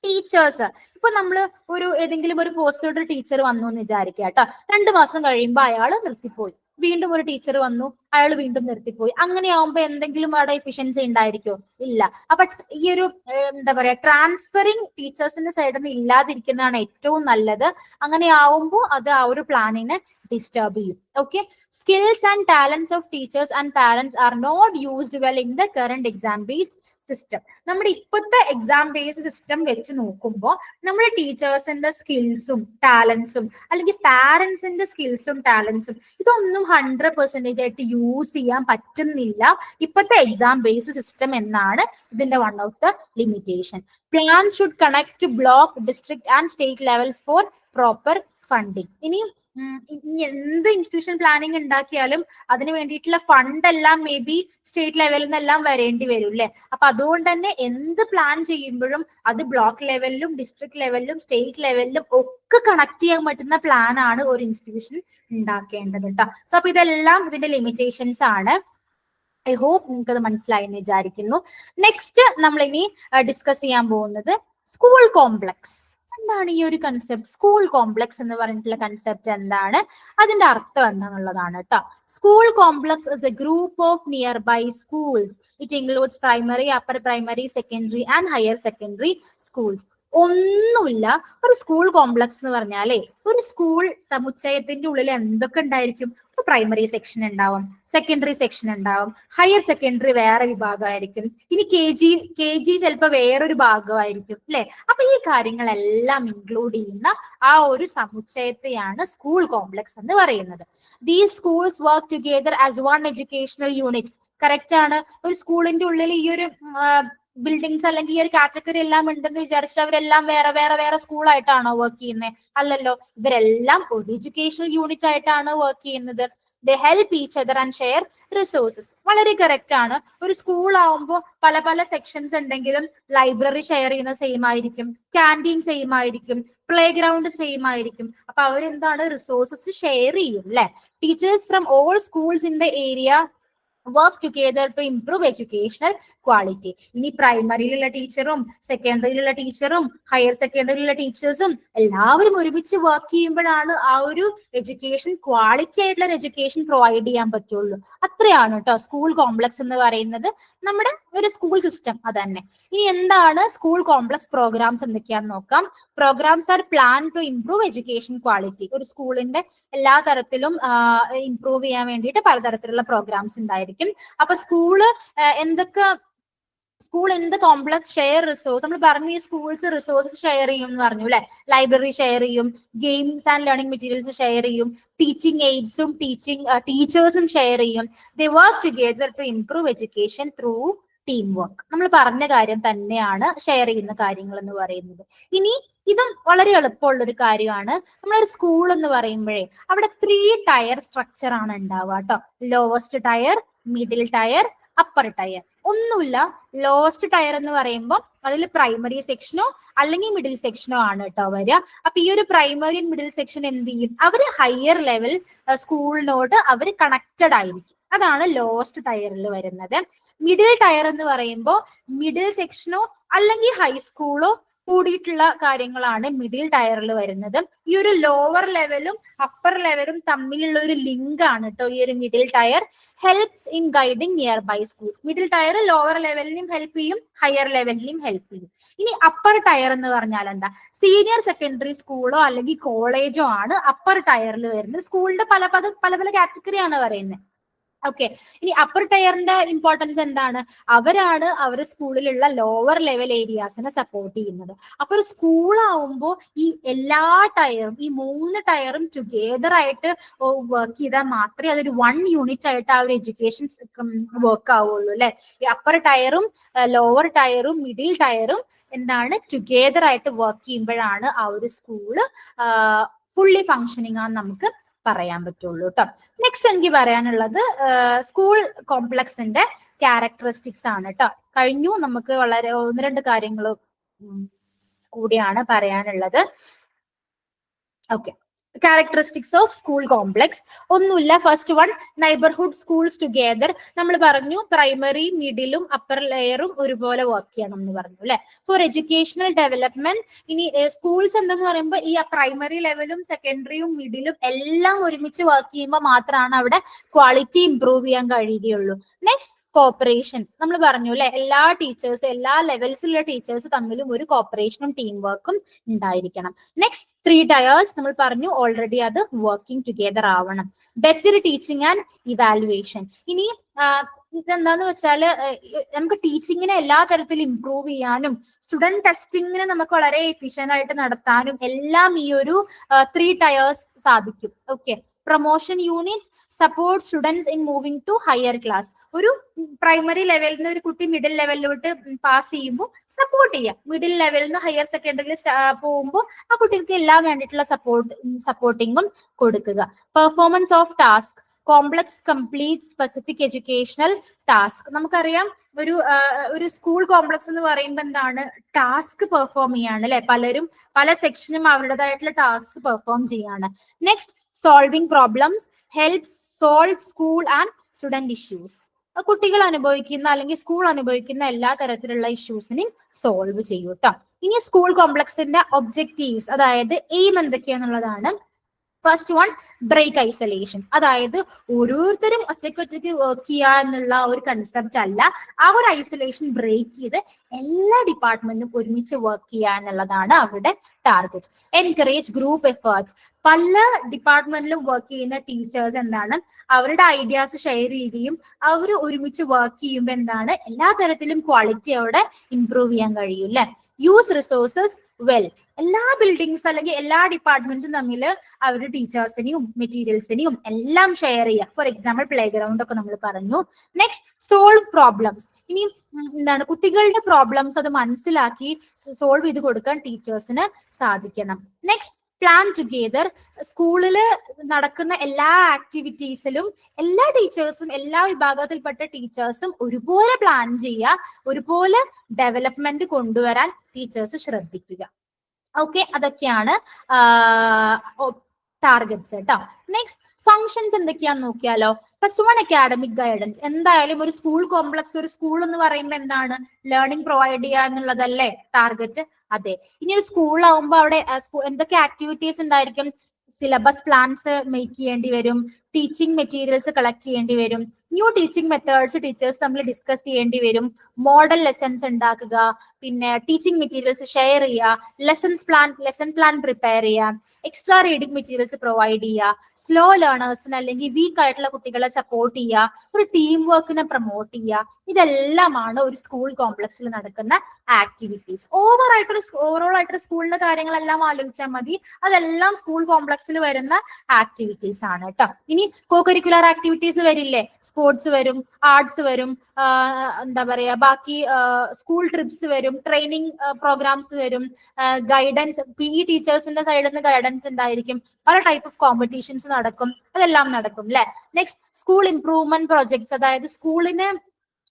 ടീച്ചേഴ്സ്, ഇപ്പൊ നമ്മള് ഏതെങ്കിലും ഒരു പോസ്റ്റിലോട്ട് ടീച്ചർ വന്നു എന്ന് വിചാരിക്കുക കേട്ടോ. 2 മാസം കഴിയുമ്പോൾ അയാൾ നിർത്തിപ്പോയി. വീണ്ടും ഒരു ടീച്ചർ വന്നു, അയാൾ വീണ്ടും നിർത്തിപ്പോയി. അങ്ങനെയാവുമ്പോ എന്തെങ്കിലും അവിടെ എഫിഷ്യൻസി ഉണ്ടായിരിക്കോ? ഇല്ല. അപ്പൊ ഈ ഒരു എന്താ പറയാ, ട്രാൻസ്ഫറിങ് ടീച്ചേഴ്സിന്റെ സൈഡിൽ നിന്ന് ഇല്ലാതിരിക്കുന്നതാണ് ഏറ്റവും നല്ലത്. അങ്ങനെ ആവുമ്പോൾ അത് ആ ഒരു പ്ലാനിനെ ഡിസ്റ്റർബ് ചെയ്യും. Okay. Skills and talents of teachers and parents are not used well in the current exam based system. നമ്മുടെ ഇപ്പോഴത്തെ എക്സാം ബേസ്ഡ് സിസ്റ്റം വെച്ച് നോക്കുമ്പോൾ നമ്മുടെ ടീച്ചേഴ്സിന്റെ സ്കിൽസും ടാലൻസും അല്ലെങ്കിൽ പാരന്റ്സിന്റെ സ്കിൽസും ടാലൻസും ഇതൊന്നും 100% ആയിട്ട് യൂസ് ചെയ്യാൻ പറ്റുന്നില്ല ഇപ്പോഴത്തെ എക്സാം ബേസ്ഡ് സിസ്റ്റം എന്നാണ് ഇതിന്റെ one of the limitation. Plan should connect to block, district and state levels for proper funding. ഇനി എന്ത് ഇൻസ്റ്റിറ്റ്യൂഷൻ പ്ലാനിങ് ഉണ്ടാക്കിയാലും അതിന് വേണ്ടിയിട്ടുള്ള ഫണ്ട് എല്ലാം മേ ബി സ്റ്റേറ്റ് ലെവലിൽ നിന്നെല്ലാം വരേണ്ടി വരും അല്ലെ? അപ്പൊ അതുകൊണ്ട് തന്നെ എന്ത് പ്ലാൻ ചെയ്യുമ്പോഴും അത് ബ്ലോക്ക് ലെവലിലും ഡിസ്ട്രിക്ട് ലെവലിലും സ്റ്റേറ്റ് ലെവലിലും ഒക്കെ കണക്ട് ചെയ്യാൻ പറ്റുന്ന പ്ലാൻ ആണ് ഒരു ഇൻസ്റ്റിറ്റ്യൂഷൻ ഉണ്ടാക്കേണ്ടത് കേട്ടോ. സോ അപ്പൊ ഇതെല്ലാം ഇതിന്റെ ലിമിറ്റേഷൻസ് ആണ്. ഐ ഹോപ്പ് നിങ്ങൾക്ക് അത് മനസ്സിലായി എന്ന് വിചാരിക്കുന്നു. നെക്സ്റ്റ് നമ്മൾ ഇനി ഡിസ്കസ് ചെയ്യാൻ പോകുന്നത് സ്കൂൾ കോംപ്ലക്സ്. എന്താണ് ഈ ഒരു കൺസെപ്റ്റ്? സ്കൂൾ കോംപ്ലക്സ് എന്ന് പറഞ്ഞിട്ടുള്ള കൺസെപ്റ്റ് എന്താണ്, അതിന്റെ അർത്ഥം എന്താണെന്നുള്ളതാണ് കേട്ടോ. School complex is a group of near by schools. It includes primary, upper primary, secondary and higher secondary schools. ഒന്നുമില്ല, ഒരു സ്കൂൾ കോംപ്ലക്സ് എന്ന് പറഞ്ഞാലേ ഒരു സ്കൂൾ സമുച്ചയത്തിന്റെ ഉള്ളിൽ എന്തൊക്കെ ഉണ്ടായിരിക്കും? പ്രൈമറി സെക്ഷൻ ഉണ്ടാവും, സെക്കൻഡറി സെക്ഷൻ ഉണ്ടാവും, ഹയർ സെക്കൻഡറി വേറെ വിഭാഗമായിരിക്കും, ഇനി കെ ജി ചിലപ്പോൾ വേറൊരു ഭാഗമായിരിക്കും അല്ലെ? അപ്പൊ ഈ കാര്യങ്ങളെല്ലാം ഇൻക്ലൂഡ് ചെയ്യുന്ന ആ ഒരു സമുച്ചയത്തെയാണ് സ്കൂൾ കോംപ്ലക്സ് എന്ന് പറയുന്നത്. These schools work together as one educational unit. Correct ആണ്. ഒരു സ്കൂളിന്റെ ഉള്ളിൽ ഈ ഒരു ബിൽഡിങ്സ് അല്ലെങ്കിൽ ഈ ഒരു കാറ്റഗറി എല്ലാം ഉണ്ടെന്ന് വിചാരിച്ചിട്ട് അവരെല്ലാം വേറെ വേറെ വേറെ സ്കൂളായിട്ടാണോ വർക്ക് ചെയ്യുന്നത്? അല്ലല്ലോ. ഇവരെല്ലാം ഒരു എഡ്യൂക്കേഷണൽ യൂണിറ്റ് ആയിട്ടാണ് വർക്ക് ചെയ്യുന്നത്. They help each other and share resources. വളരെ കറക്റ്റ് ആണ്. ഒരു സ്കൂൾ ആവുമ്പോൾ പല പല സെക്ഷൻസ് ഉണ്ടെങ്കിലും ലൈബ്രറി ഷെയർ ചെയ്യുന്ന സെയിം ആയിരിക്കും, ക്യാൻറ്റീൻ സെയിം ആയിരിക്കും, പ്ലേ ഗ്രൗണ്ട് സെയിം ആയിരിക്കും. അപ്പൊ അവരെന്താണ്, റിസോഴ്സസ് ഷെയർ ചെയ്യും അല്ലെ? Teachers from all schools in the area work together to improve educational quality. ഇനി പ്രൈമറിയിലുള്ള ടീച്ചറും സെക്കൻഡറിയിലുള്ള ടീച്ചറും ഹയർ സെക്കൻഡറിയിലുള്ള ടീച്ചേഴ്സും എല്ലാവരും ഒരുമിച്ച് വർക്ക് ചെയ്യുമ്പോഴാണ് ആ ഒരു എഡ്യൂക്കേഷൻ ക്വാളിറ്റി ആയിട്ടുള്ള ഒരു എഡ്യൂക്കേഷൻ പ്രൊവൈഡ് ചെയ്യാൻ പറ്റുള്ളൂ. അത്രയാണ് കേട്ടോ സ്കൂൾ കോംപ്ലക്സ് എന്ന് പറയുന്നത്, നമ്മുടെ ഒരു സ്കൂൾ സിസ്റ്റം അത് തന്നെ. ഇനി എന്താണ് സ്കൂൾ കോംപ്ലക്സ് പ്രോഗ്രാംസ് എന്തൊക്കെയാന്ന് നോക്കാം. Programmes are plan to improve education quality. ഒരു സ്കൂളിന്റെ എല്ലാ തരത്തിലും ഇംപ്രൂവ് ചെയ്യാൻ വേണ്ടിയിട്ട് പലതരത്തിലുള്ള പ്രോഗ്രാംസ് ഉണ്ടായിരിക്കും. അപ്പൊ സ്കൂള് എന്ത് കോംപ്ലക്സ് ഷെയർ റിസോഴ്സ് നമ്മൾ പറഞ്ഞു. ഈ സ്കൂൾസ് റിസോഴ്സസ് ഷെയർ ചെയ്യും എന്ന് പറഞ്ഞു അല്ലെ? ലൈബ്രറി ഷെയർ ചെയ്യും, games and learning materials share ചെയ്യും, ടീച്ചിങ് എയ്ഡ്സും ടീച്ചേഴ്സും ഷെയർ ചെയ്യും. They work together to improve education through team work. നമ്മൾ പറഞ്ഞ കാര്യം തന്നെയാണ് ഷെയർ ചെയ്യുന്ന കാര്യങ്ങൾ എന്ന് പറയുന്നത്. ഇനി ഇതും വളരെ എളുപ്പമുള്ള ഒരു കാര്യമാണ്. നമ്മളൊരു സ്കൂൾ എന്ന് പറയുമ്പോഴേ അവിടെ 3 ടയർ സ്ട്രക്ചർ ആണ് ഉണ്ടാവുക കേട്ടോ. Lowest tier, middle tier, upper tier. ഒന്നുമില്ല, ലോവസ്റ്റ് ടയർ എന്ന് പറയുമ്പോൾ അതിൽ പ്രൈമറി സെക്ഷനോ അല്ലെങ്കിൽ മിഡിൽ സെക്ഷനോ ആണ് കേട്ടോ വരിക. അപ്പൊ ഈ ഒരു പ്രൈമറി മിഡിൽ സെക്ഷൻ എന്ത് ചെയ്യും? അവര് ഹയർ ലെവൽ സ്കൂളിനോട് അവർ കണക്റ്റഡ് ആയിരിക്കും. അതാണ് ലോവസ്റ്റ് ടയറിൽ വരുന്നത്. മിഡിൽ ടയർ എന്ന് പറയുമ്പോൾ മിഡിൽ സെക്ഷനോ അല്ലെങ്കിൽ ഹൈസ്കൂളോ കൂടിയിട്ടുള്ള കാര്യങ്ങളാണ് മിഡിൽ ടയറിൽ വരുന്നത്. ഈ ഒരു ലോവർ ലെവലും അപ്പർ ലെവലും തമ്മിലുള്ള ഒരു ലിങ്ക് ആണ് കേട്ടോ ഈ ഒരു middle tier. Helps in guiding near by schools. Middle tier lower ലെവലിനും ഹെൽപ്പ് ചെയ്യും, ഹയർ ലെവലിനും ഹെൽപ്പ് ചെയ്യും. ഇനി അപ്പർ ടയർ എന്ന് പറഞ്ഞാൽ എന്താ? സീനിയർ സെക്കൻഡറി സ്കൂളോ അല്ലെങ്കിൽ കോളേജോ ആണ് അപ്പർ ടയറിൽ വരുന്നത്. സ്കൂളിന്റെ പല പല കാറ്റഗറിയാണ് പറയുന്നത്. ഓക്കെ, ഇനി അപ്പർ ടയറിന്റെ ഇമ്പോർട്ടൻസ് എന്താണ്? അവരാണ് അവരുടെ സ്കൂളിലുള്ള ലോവർ ലെവൽ ഏരിയാസിനെ സപ്പോർട്ട് ചെയ്യുന്നത്. അപ്പൊ ഒരു സ്കൂൾ ആവുമ്പോൾ ഈ എല്ലാ ടയറും, ഈ 3 ടയറും ടുഗെദർ ആയിട്ട് വർക്ക് ചെയ്താൽ മാത്രമേ അതൊരു 1 യൂണിറ്റ് ആയിട്ട് ആ ഒരു എഡ്യൂക്കേഷൻ വർക്ക് ആവുള്ളൂ അല്ലെ. ഈ അപ്പർ ടയറും ലോവർ ടയറും മിഡിൽ ടയറും എന്താണ് ടുഗെദർ ആയിട്ട് വർക്ക് ചെയ്യുമ്പോഴാണ് ആ ഒരു സ്കൂള് ഫുള്ളി ഫങ്ഷനിങ് ആണെന്ന് നമുക്ക് പറയാൻ പറ്റുള്ളൂ കേട്ടോ. നെക്സ്റ്റ് എനിക്ക് പറയാനുള്ളത് സ്കൂൾ കോംപ്ലക്സിന്റെ ക്യാരക്ടറിസ്റ്റിക്സ് ആണ് കേട്ടോ. കഴിഞ്ഞു, നമുക്ക് വളരെ 1-2 കാര്യങ്ങൾ കൂടിയാണ് പറയാനുള്ളത്. Okay, characteristics of school complex ഒന്നുമില്ല. First one, neighbourhood schools together. നമ്മൾ പറഞ്ഞു പ്രൈമറി, മിഡിലും അപ്പർ ലെയറും ഒരുപോലെ വർക്ക് ചെയ്യണം എന്ന് പറഞ്ഞു അല്ലെ, ഫോർ എഡ്യൂക്കേഷണൽ ഡെവലപ്മെന്റ്. ഇനി സ്കൂൾസ് എന്തെന്ന് പറയുമ്പോൾ ഈ പ്രൈമറി ലെവലും സെക്കൻഡറിയും മിഡിലും എല്ലാം ഒരുമിച്ച് വർക്ക് ചെയ്യുമ്പോൾ മാത്രമാണ് അവിടെ ക്വാളിറ്റി ഇംപ്രൂവ് ചെയ്യാൻ കഴിയുകയുള്ളൂ. Next, corporation. നമ്മൾ പറഞ്ഞു അല്ലെ, എല്ലാ ടീച്ചേഴ്സ്, എല്ലാ ലെവൽസിലുള്ള ടീച്ചേഴ്സ് തമ്മിലും ഒരു കോപ്പറേഷനും ടീം വർക്കും ഉണ്ടായിരിക്കണം. നെക്സ്റ്റ്, 3 ടയേഴ്സ് നമ്മൾ പറഞ്ഞു ഓൾറെഡി, അത് വർക്കിംഗ് ടുഗെദർ ആവണം. Better teaching and evaluation. ഇനി ഇതെന്താന്ന് വെച്ചാല് നമുക്ക് ടീച്ചിങ്ങിനെ എല്ലാ തരത്തിലും ഇംപ്രൂവ് ചെയ്യാനും സ്റ്റുഡന്റ് ടെസ്റ്റിങ്ങിനെ നമുക്ക് വളരെ എഫിഷ്യന്റ് ആയിട്ട് നടത്താനും എല്ലാം ഈ ഒരു 3 ടയേഴ്സ് സാധിക്കും. Okay, promotion unit support students in moving to higher class. ഒരു പ്രൈമറി ലെവലിൽ നിന്ന് ഒരു കുട്ടി മിഡിൽ ലെവലിലോട്ട് പാസ് ചെയ്യുമ്പോൾ സപ്പോർട്ട് ചെയ്യാം. മിഡിൽ ലെവലിൽ നിന്ന് ഹയർ സെക്കൻഡറിയിൽ പോകുമ്പോൾ ആ കുട്ടികൾക്ക് എല്ലാം വേണ്ടിയിട്ടുള്ള സപ്പോർട്ടിങ്ങും കൊടുക്കുക. Performance of task. Complex complete specific educational task. നമുക്കറിയാം ഒരു സ്കൂൾ കോംപ്ലക്സ് എന്ന് പറയുമ്പോൾ എന്താണ്, ടാസ്ക് പെർഫോം ചെയ്യാണ് അല്ലെ. പലരും പല സെക്ഷനും അവരുടേതായിട്ടുള്ള ടാസ്ക് പെർഫോം ചെയ്യാണ്. Next, solving problems helps solve school and student issues. കുട്ടികൾ അനുഭവിക്കുന്ന അല്ലെങ്കിൽ സ്കൂൾ അനുഭവിക്കുന്ന എല്ലാ തരത്തിലുള്ള ഇഷ്യൂസിനെയും സോൾവ് ചെയ്യും കേട്ടോ. ഇനി സ്കൂൾ കോംപ്ലക്സിന്റെ ഒബ്ജക്റ്റീവ്സ്, അതായത് എയിം എന്തൊക്കെയാന്നുള്ളതാണ്. First one, break isolation. അതായത് ഓരോരുത്തരും ഒറ്റയ്ക്ക് വർക്ക് ചെയ്യുക എന്നുള്ള ഒരു കൺസെപ്റ്റ് അല്ല, ആ ഒരു ഐസൊലേഷൻ ബ്രേക്ക് ചെയ്ത് എല്ലാ ഡിപ്പാർട്ട്മെന്റും ഒരുമിച്ച് വർക്ക് ചെയ്യുക എന്നുള്ളതാണ് അവരുടെ ടാർഗറ്റ്. Encourage group efforts. പല ഡിപ്പാർട്ട്മെന്റിലും വർക്ക് ചെയ്യുന്ന ടീച്ചേഴ്സ് എന്താണ് അവരുടെ ഐഡിയാസ് ഷെയർ ചെയ്യുകയും അവർ ഒരുമിച്ച് വർക്ക് ചെയ്യുമ്പോൾ എന്താണ് എല്ലാ തരത്തിലും ക്വാളിറ്റി അവിടെ ഇംപ്രൂവ് ചെയ്യാൻ കഴിയും അല്ലെ. Use resources well. എല്ലാ ബിൽഡിങ്സ് അല്ലെങ്കിൽ എല്ലാ ഡിപ്പാർട്ട്മെന്റ്സും തമ്മിൽ അവരുടെ ടീച്ചേഴ്സിനെയും മെറ്റീരിയൽസിനെയും എല്ലാം ഷെയർ ചെയ്യുക. ഫോർ എക്സാമ്പിൾ പ്ലേ ഗ്രൗണ്ട് ഒക്കെ നമ്മൾ പറഞ്ഞു. Next, solve problems. ഇനി എന്താണ് കുട്ടികളുടെ പ്രോബ്ലംസ് അത് മനസ്സിലാക്കി സോൾവ് ചെയ്ത് കൊടുക്കാൻ ടീച്ചേഴ്സിന് സാധിക്കണം. Next, plan together. സ്കൂളിൽ നടക്കുന്ന എല്ലാ ആക്ടിവിറ്റീസിലും എല്ലാ ടീച്ചേഴ്സും എല്ലാ വിഭാഗത്തിൽപ്പെട്ട ടീച്ചേഴ്സും ഒരുപോലെ പ്ലാൻ ചെയ്യുക, ഒരുപോലെ ഡെവലപ്മെന്റ് കൊണ്ടുവരാൻ ടീച്ചേഴ്സ് ശ്രദ്ധിക്കുക. ഓക്കെ, അതൊക്കെയാണ് ടാർഗറ്റ്സ് കേട്ടോ. നെക്സ്റ്റ്, ഫങ്ഷൻസ് എന്തൊക്കെയാന്ന് നോക്കിയാലോ. First one, academic guidance. എന്തായാലും ഒരു സ്കൂൾ കോംപ്ലക്സ്, ഒരു സ്കൂൾ എന്ന് പറയുമ്പോൾ എന്താണ് ലേണിംഗ് പ്രൊവൈഡ് ചെയ്യുക എന്നുള്ളതല്ലേ ടാർഗറ്റ്. അതെ, ഇനി ഒരു സ്കൂളാവുമ്പോൾ അവിടെ എന്തൊക്കെ ആക്ടിവിറ്റീസ് ഉണ്ടായിരിക്കും? സിലബസ് പ്ലാൻസ് മേക്ക് ചെയ്യേണ്ടി വരും, ടീച്ചിങ് മെറ്റീരിയൽസ് കളക്ട് ചെയ്യേണ്ടി വരും, ന്യൂ ടീച്ചിങ് മെത്തേഡ്സ് ടീച്ചേഴ്സ് തമ്മിൽ ഡിസ്കസ് ചെയ്യേണ്ടി വരും, മോഡൽ ലെസൺസ് ഉണ്ടാക്കുക, പിന്നെ ടീച്ചിങ് മെറ്റീരിയൽസ് ഷെയർ ചെയ്യുക, ലെസൺ പ്ലാൻ പ്രിപ്പയർ ചെയ്യുക, എക്സ്ട്രാ റീഡിംഗ് മെറ്റീരിയൽസ് പ്രൊവൈഡ് ചെയ്യുക, സ്ലോ ലേണേഴ്സിന് അല്ലെങ്കിൽ വീക്ക് ആയിട്ടുള്ള കുട്ടികളെ സപ്പോർട്ട് ചെയ്യുക, ഒരു ടീം വർക്കിനെ പ്രൊമോട്ട് ചെയ്യുക. ഇതെല്ലാമാണ് ഒരു സ്കൂൾ കോംപ്ലക്സിൽ നടക്കുന്ന ആക്ടിവിറ്റീസ്. ഓവറോൾ ആയിട്ടൊരു സ്കൂളിന്റെ കാര്യങ്ങളെല്ലാം ആലോചിച്ചാൽ മതി. അതെല്ലാം സ്കൂൾ കോംപ്ലക്സിൽ വരുന്ന ആക്ടിവിറ്റീസ് ആണ് കേട്ടോ. ഇനി കോകരിക്കുലർ ആക്ടിവിറ്റീസ് വരില്ലേ, സ്പോർട്സ് വരും, ആർട്സ് വരും, എന്താ പറയാ ബാക്കി സ്കൂൾ ട്രിപ്സ് വരും, ട്രെയിനിങ് പ്രോഗ്രാംസ് വരും, ഗൈഡൻസ്, PE ടീച്ചേഴ്സിന്റെ സൈഡിൽ നിന്ന് ഗൈഡൻസ് ഉണ്ടായിരിക്കും, പല ടൈപ്പ് ഓഫ് കോമ്പറ്റീഷൻസ് നടക്കും, അതെല്ലാം നടക്കും അല്ലെ. Next, school improvement projects. അതായത് സ്കൂളിനെ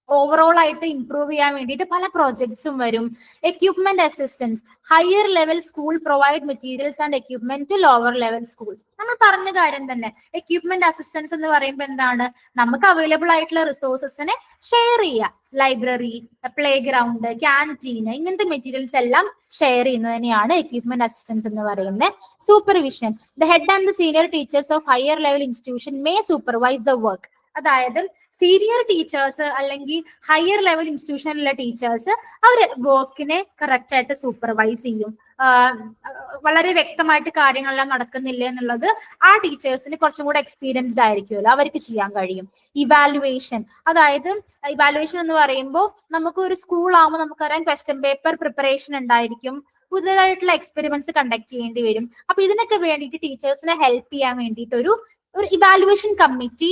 ഓവറോൾ ആയിട്ട് ഇംപ്രൂവ് ചെയ്യാൻ വേണ്ടിയിട്ട് പല പ്രോജക്ട്സും വരും. Equipment assistance. Higher level school provide materials and equipment to lower level schools. നമ്മൾ പറഞ്ഞ കാര്യം തന്നെ. എക്യുപ്മെന്റ് അസിസ്റ്റൻസ് എന്ന് പറയുമ്പോൾ എന്താണ്, നമുക്ക് അവൈലബിൾ ആയിട്ടുള്ള റിസോഴ്സസിനെ ഷെയർ ചെയ്യുക. ലൈബ്രറി, പ്ലേ ഗ്രൗണ്ട്, ക്യാൻറ്റീൻ, ഇങ്ങനത്തെ മെറ്റീരിയൽസ് എല്ലാം ഷെയർ ചെയ്യുന്നതിനെയാണ് എക്യുപ്മെന്റ് അസിസ്റ്റൻസ് എന്ന് പറയുന്നത്. Supervision. The head and the senior teachers of higher level institution may supervise the work. അതായത് സീനിയർ ടീച്ചേഴ്സ് അല്ലെങ്കിൽ ഹയർ ലെവൽ ഇൻസ്റ്റിറ്റ്യൂഷനിലുള്ള ടീച്ചേഴ്സ് അവര് വർക്കിനെ കറക്റ്റ് ആയിട്ട് സൂപ്പർവൈസ് ചെയ്യും. വളരെ വ്യക്തമായിട്ട് കാര്യങ്ങളെല്ലാം നടക്കുന്നില്ല എന്നുള്ളത് ആ ടീച്ചേഴ്സിന് കുറച്ചും കൂടെ എക്സ്പീരിയൻസ്ഡ് ആയിരിക്കുമല്ലോ, അവർക്ക് ചെയ്യാൻ കഴിയും. ഇവാലുവേഷൻ, അതായത് ഇവാലുവേഷൻ എന്ന് പറയുമ്പോൾ നമുക്ക് ഒരു സ്കൂൾ ആകുമ്പോൾ നമുക്കറിയാം ക്വസ്റ്റ്യൻ പേപ്പർ പ്രിപ്പറേഷൻ ഉണ്ടായിരിക്കും, പുതിയതായിട്ടുള്ള എക്സ്പെരിമെന്റ്സ് കണ്ടക്ട് ചെയ്യേണ്ടി വരും. അപ്പൊ ഇതിനൊക്കെ വേണ്ടിയിട്ട് ടീച്ചേഴ്സിനെ ഹെൽപ്പ് ചെയ്യാൻ വേണ്ടിയിട്ട് ഒരു ഇവാലുവേഷൻ കമ്മിറ്റി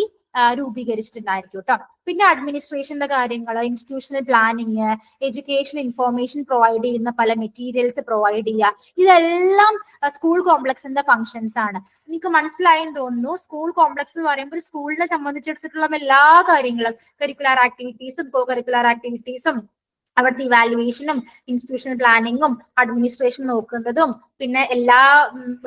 രൂപീകരിച്ചിട്ടുണ്ടായിരിക്കും കേട്ടോ. പിന്നെ അഡ്മിനിസ്ട്രേഷന്റെ കാര്യങ്ങൾ, institutional planning, education information provide ചെയ്യുന്ന പല മെറ്റീരിയൽസ് പ്രൊവൈഡ് ചെയ്യുക, ഇതെല്ലാം സ്കൂൾ കോംപ്ലക്സിന്റെ ഫങ്ഷൻസ് ആണ്. നിങ്ങൾക്ക് മനസ്സിലായെന്ന് തോന്നുന്നു. സ്കൂൾ കോംപ്ലക്സ് എന്ന് പറയുമ്പോൾ സ്കൂളിനെ സംബന്ധിച്ചിടത്തോളം എല്ലാ കാര്യങ്ങളും, കരിക്കുലർ ആക്ടിവിറ്റീസും കോ കരിക്കുലർ ആക്ടിവിറ്റീസും അവിടുത്തെ ഇവാലുവേഷനും ഇൻസ്റ്റിറ്റ്യൂഷണൽ പ്ലാനിങ്ങും അഡ്മിനിസ്ട്രേഷൻ നോക്കുന്നതും പിന്നെ എല്ലാ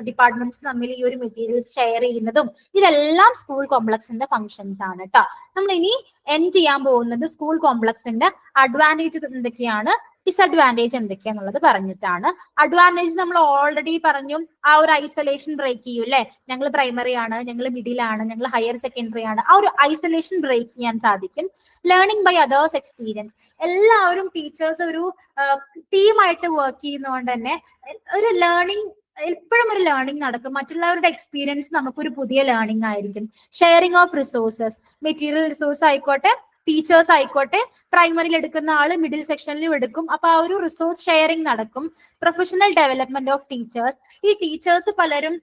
ഡിപ്പാർട്ട്മെന്റ്സും തമ്മിൽ ഈ ഒരു മെറ്റീരിയൽസ് ഷെയർ ചെയ്യുന്നതും, ഇതെല്ലാം സ്കൂൾ കോംപ്ലക്സിന്റെ ഫങ്ഷൻസ് ആണ് കേട്ടോ. നമ്മൾ ഇനി എൻഡ് ചെയ്യാൻ പോകുന്നത് സ്കൂൾ കോംപ്ലക്സിന്റെ അഡ്വാൻറ്റേജസ് എന്തൊക്കെയാണ്, ഡിസഡ്വാൻറ്റേജ് എന്തൊക്കെയാന്നുള്ളത് പറഞ്ഞിട്ടാണ്. അഡ്വാൻറ്റേജ് നമ്മൾ ഓൾറെഡി പറഞ്ഞു, ആ ഒരു ഐസൊലേഷൻ ബ്രേക്ക് ചെയ്യും അല്ലെ. ഞങ്ങൾ പ്രൈമറി ആണ്, ഞങ്ങൾ മിഡിൽ ആണ്, ഞങ്ങൾ ഹയർ സെക്കൻഡറി ആണ്, ആ ഒരു ഐസൊലേഷൻ ബ്രേക്ക് ചെയ്യാൻ സാധിക്കും. ലേണിംഗ് ബൈ അതേഴ്സ് എക്സ്പീരിയൻസ്, എല്ലാവരും ടീച്ചേഴ്സ് ഒരു ടീമായിട്ട് വർക്ക് ചെയ്യുന്നതുകൊണ്ട് തന്നെ ഒരു ലേണിംഗ്, എപ്പോഴും ഒരു ലേണിംഗ് നടക്കും. മറ്റുള്ളവരുടെ എക്സ്പീരിയൻസ് നമുക്കൊരു പുതിയ ലേണിംഗ് ആയിരിക്കും. Sharing of resources, material resource ആയിക്കോട്ടെ, ടീച്ചേഴ്സ് ആയിക്കോട്ടെ, പ്രൈമറിയിൽ എടുക്കുന്ന ആള് മിഡിൽ സെക്ഷനിലും എടുക്കും. അപ്പൊ ആ ഒരു റിസോഴ്സ് ഷെയറിംഗ് നടക്കും. പ്രൊഫഷണൽ ഡെവലപ്മെന്റ് ഓഫ് ടീച്ചേഴ്സ്, ഈ ടീച്ചേഴ്സ് പലരും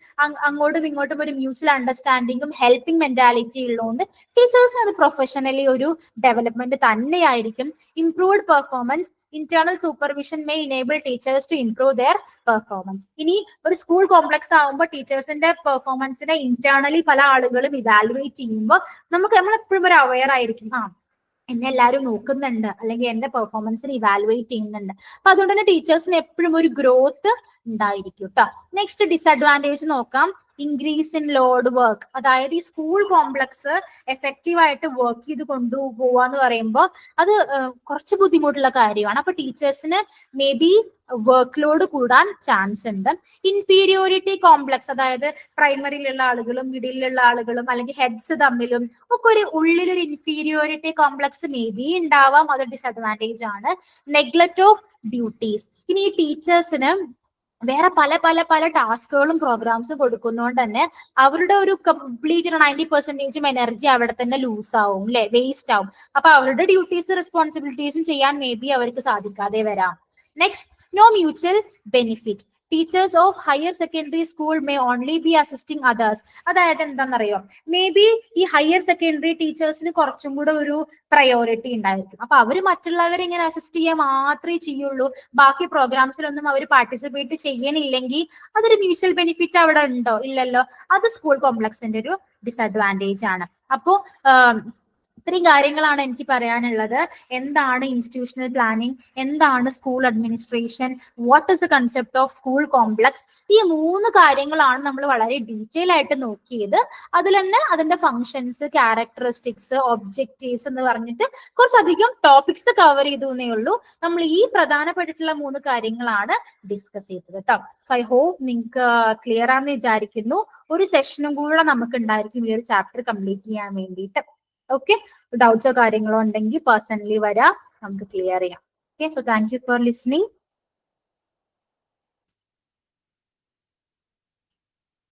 അങ്ങോട്ടും ഇങ്ങോട്ടും ഒരു മ്യൂച്വൽ അണ്ടർസ്റ്റാൻഡിങ്ങും ഹെൽപ്പിംഗ് മെന്റാലിറ്റി ഉള്ളതുകൊണ്ട് ടീച്ചേഴ്സിന് അത് പ്രൊഫഷണലി ഒരു ഡെവലപ്മെന്റ് തന്നെയായിരിക്കും. Improved performance, internal supervision may enable teachers to improve their performance. ഇനി ഒരു സ്കൂൾ കോംപ്ലക്സ് ആകുമ്പോൾ ടീച്ചേഴ്സിന്റെ പെർഫോമൻസിനെ ഇന്റേണലി പല ആളുകളും ഇവാലുവേറ്റ് ചെയ്യുമ്പോൾ നമ്മൾ എപ്പോഴും ഒരു അവെയർ ആയിരിക്കും, എന്നെ എല്ലാവരും നോക്കുന്നുണ്ട് അല്ലെങ്കിൽ എന്റെ പെർഫോമൻസിന് ഇവാലുവേറ്റ് ചെയ്യുന്നുണ്ട്. അപ്പൊ അതുകൊണ്ട് തന്നെ ടീച്ചേഴ്സിന് എപ്പോഴും ഒരു ഗ്രോത്ത് ഉണ്ടായിരിക്കും കേട്ടോ. നെക്സ്റ്റ് ഡിസഡ്വാൻറ്റേജ് നോക്കാം. ഇൻക്രീസ് ഇൻ ലോഡ് വർക്ക്, അതായത് ഈ സ്കൂൾ കോംപ്ലക്സ് എഫക്റ്റീവ് ആയിട്ട് വർക്ക് ചെയ്ത് കൊണ്ടുപോവാന്ന് പറയുമ്പോൾ അത് കുറച്ച് ബുദ്ധിമുട്ടുള്ള കാര്യമാണ്. അപ്പൊ ടീച്ചേഴ്സിന് മേ ബി വർക്ക് ലോഡ് കൂടാൻ ചാൻസ് ഉണ്ട്. ഇൻഫീരിയോറിറ്റി കോംപ്ലക്സ്, അതായത് പ്രൈമറിയിലുള്ള ആളുകളും മിഡിലുള്ള ആളുകളും അല്ലെങ്കിൽ ഹെഡ്സ് തമ്മിലും ഒക്കെ ഒരു ഉള്ളിലൊരു ഇൻഫീരിയോറിറ്റി കോംപ്ലക്സ് മേ ബി ഉണ്ടാവാം, അത് ഡിസഡ്വാൻറ്റേജ് ആണ്. നെഗ്ലക്ട് ഓഫ് ഡ്യൂട്ടീസ്, ഇനി ഈ ടീച്ചേഴ്സിന് വേറെ പല പല പല ടാസ്കുകളും പ്രോഗ്രാംസും കൊടുക്കുന്നതുകൊണ്ട് തന്നെ അവരുടെ ഒരു കംപ്ലീറ്റ് 90% എനർജി അവിടെ തന്നെ ലൂസ് ആവും അല്ലെ, വേസ്റ്റ് ആവും. അപ്പൊ അവരുടെ ഡ്യൂട്ടീസ് റെസ്പോൺസിബിലിറ്റീസും ചെയ്യാൻ മേ ബി അവർക്ക് സാധിക്കാതെ വരാം. Next, no mutual benefit. Teachers of higher secondary school may only be assisting others. അതായത് എന്താണെന്നറിയോ, മേ ബി ഈ ഹയർ സെക്കൻഡറി ടീച്ചേഴ്സിന് കുറച്ചും കൂടെ ഒരു പ്രയോറിറ്റി ഉണ്ടായിരിക്കും. അപ്പൊ അവര് മറ്റുള്ളവരെ ഇങ്ങനെ അസിസ്റ്റ് ചെയ്യാൻ മാത്രമേ ചെയ്യുള്ളൂ, ബാക്കി പ്രോഗ്രാംസിലൊന്നും അവർ പാർട്ടിസിപ്പേറ്റ് ചെയ്യണില്ലെങ്കിൽ അതൊരു മ്യൂച്വൽ ബെനിഫിറ്റ് അവിടെ ഉണ്ടോ? ഇല്ലല്ലോ. അത് സ്കൂൾ കോംപ്ലക്സിന്റെ ഒരു ഡിസഡ്വാൻറ്റേജ് ആണ്. അപ്പോ ഇത്രയും കാര്യങ്ങളാണ് എനിക്ക് പറയാനുള്ളത്. എന്താണ് ഇൻസ്റ്റിറ്റ്യൂഷണൽ പ്ലാനിങ്, എന്താണ് school administration, what is the concept of school complex, ഈ 3 കാര്യങ്ങളാണ് നമ്മൾ വളരെ ഡീറ്റെയിൽ ആയിട്ട് നോക്കിയത്. അതിൽ തന്നെ അതിന്റെ ഫങ്ഷൻസ്, ക്യാരക്ടറിസ്റ്റിക്സ്, ഒബ്ജക്റ്റീവ്സ് എന്ന് പറഞ്ഞിട്ട് കുറച്ചധികം ടോപ്പിക്സ് കവർ ചെയ്തു എന്നേ ഉള്ളൂ. നമ്മൾ ഈ പ്രധാനപ്പെട്ടിട്ടുള്ള 3 കാര്യങ്ങളാണ് ഡിസ്കസ് ചെയ്തത് കേട്ടോ. സോ ഐ ഹോപ്പ് നിങ്ങൾക്ക് ക്ലിയർ ആണെന്ന് വിചാരിക്കുന്നു. ഒരു സെഷനും കൂടെ നമുക്ക് ഉണ്ടായിരിക്കും ഈ ഒരു ചാപ്റ്റർ കംപ്ലീറ്റ് ചെയ്യാൻ വേണ്ടിയിട്ട്. ഓക്കെ, ഡൗട്ട്സോ കാര്യങ്ങളോ ഉണ്ടെങ്കിൽ പേഴ്സണലി വരാം, നമുക്ക് ക്ലിയർ ചെയ്യാം. Okay, so thank you for listening.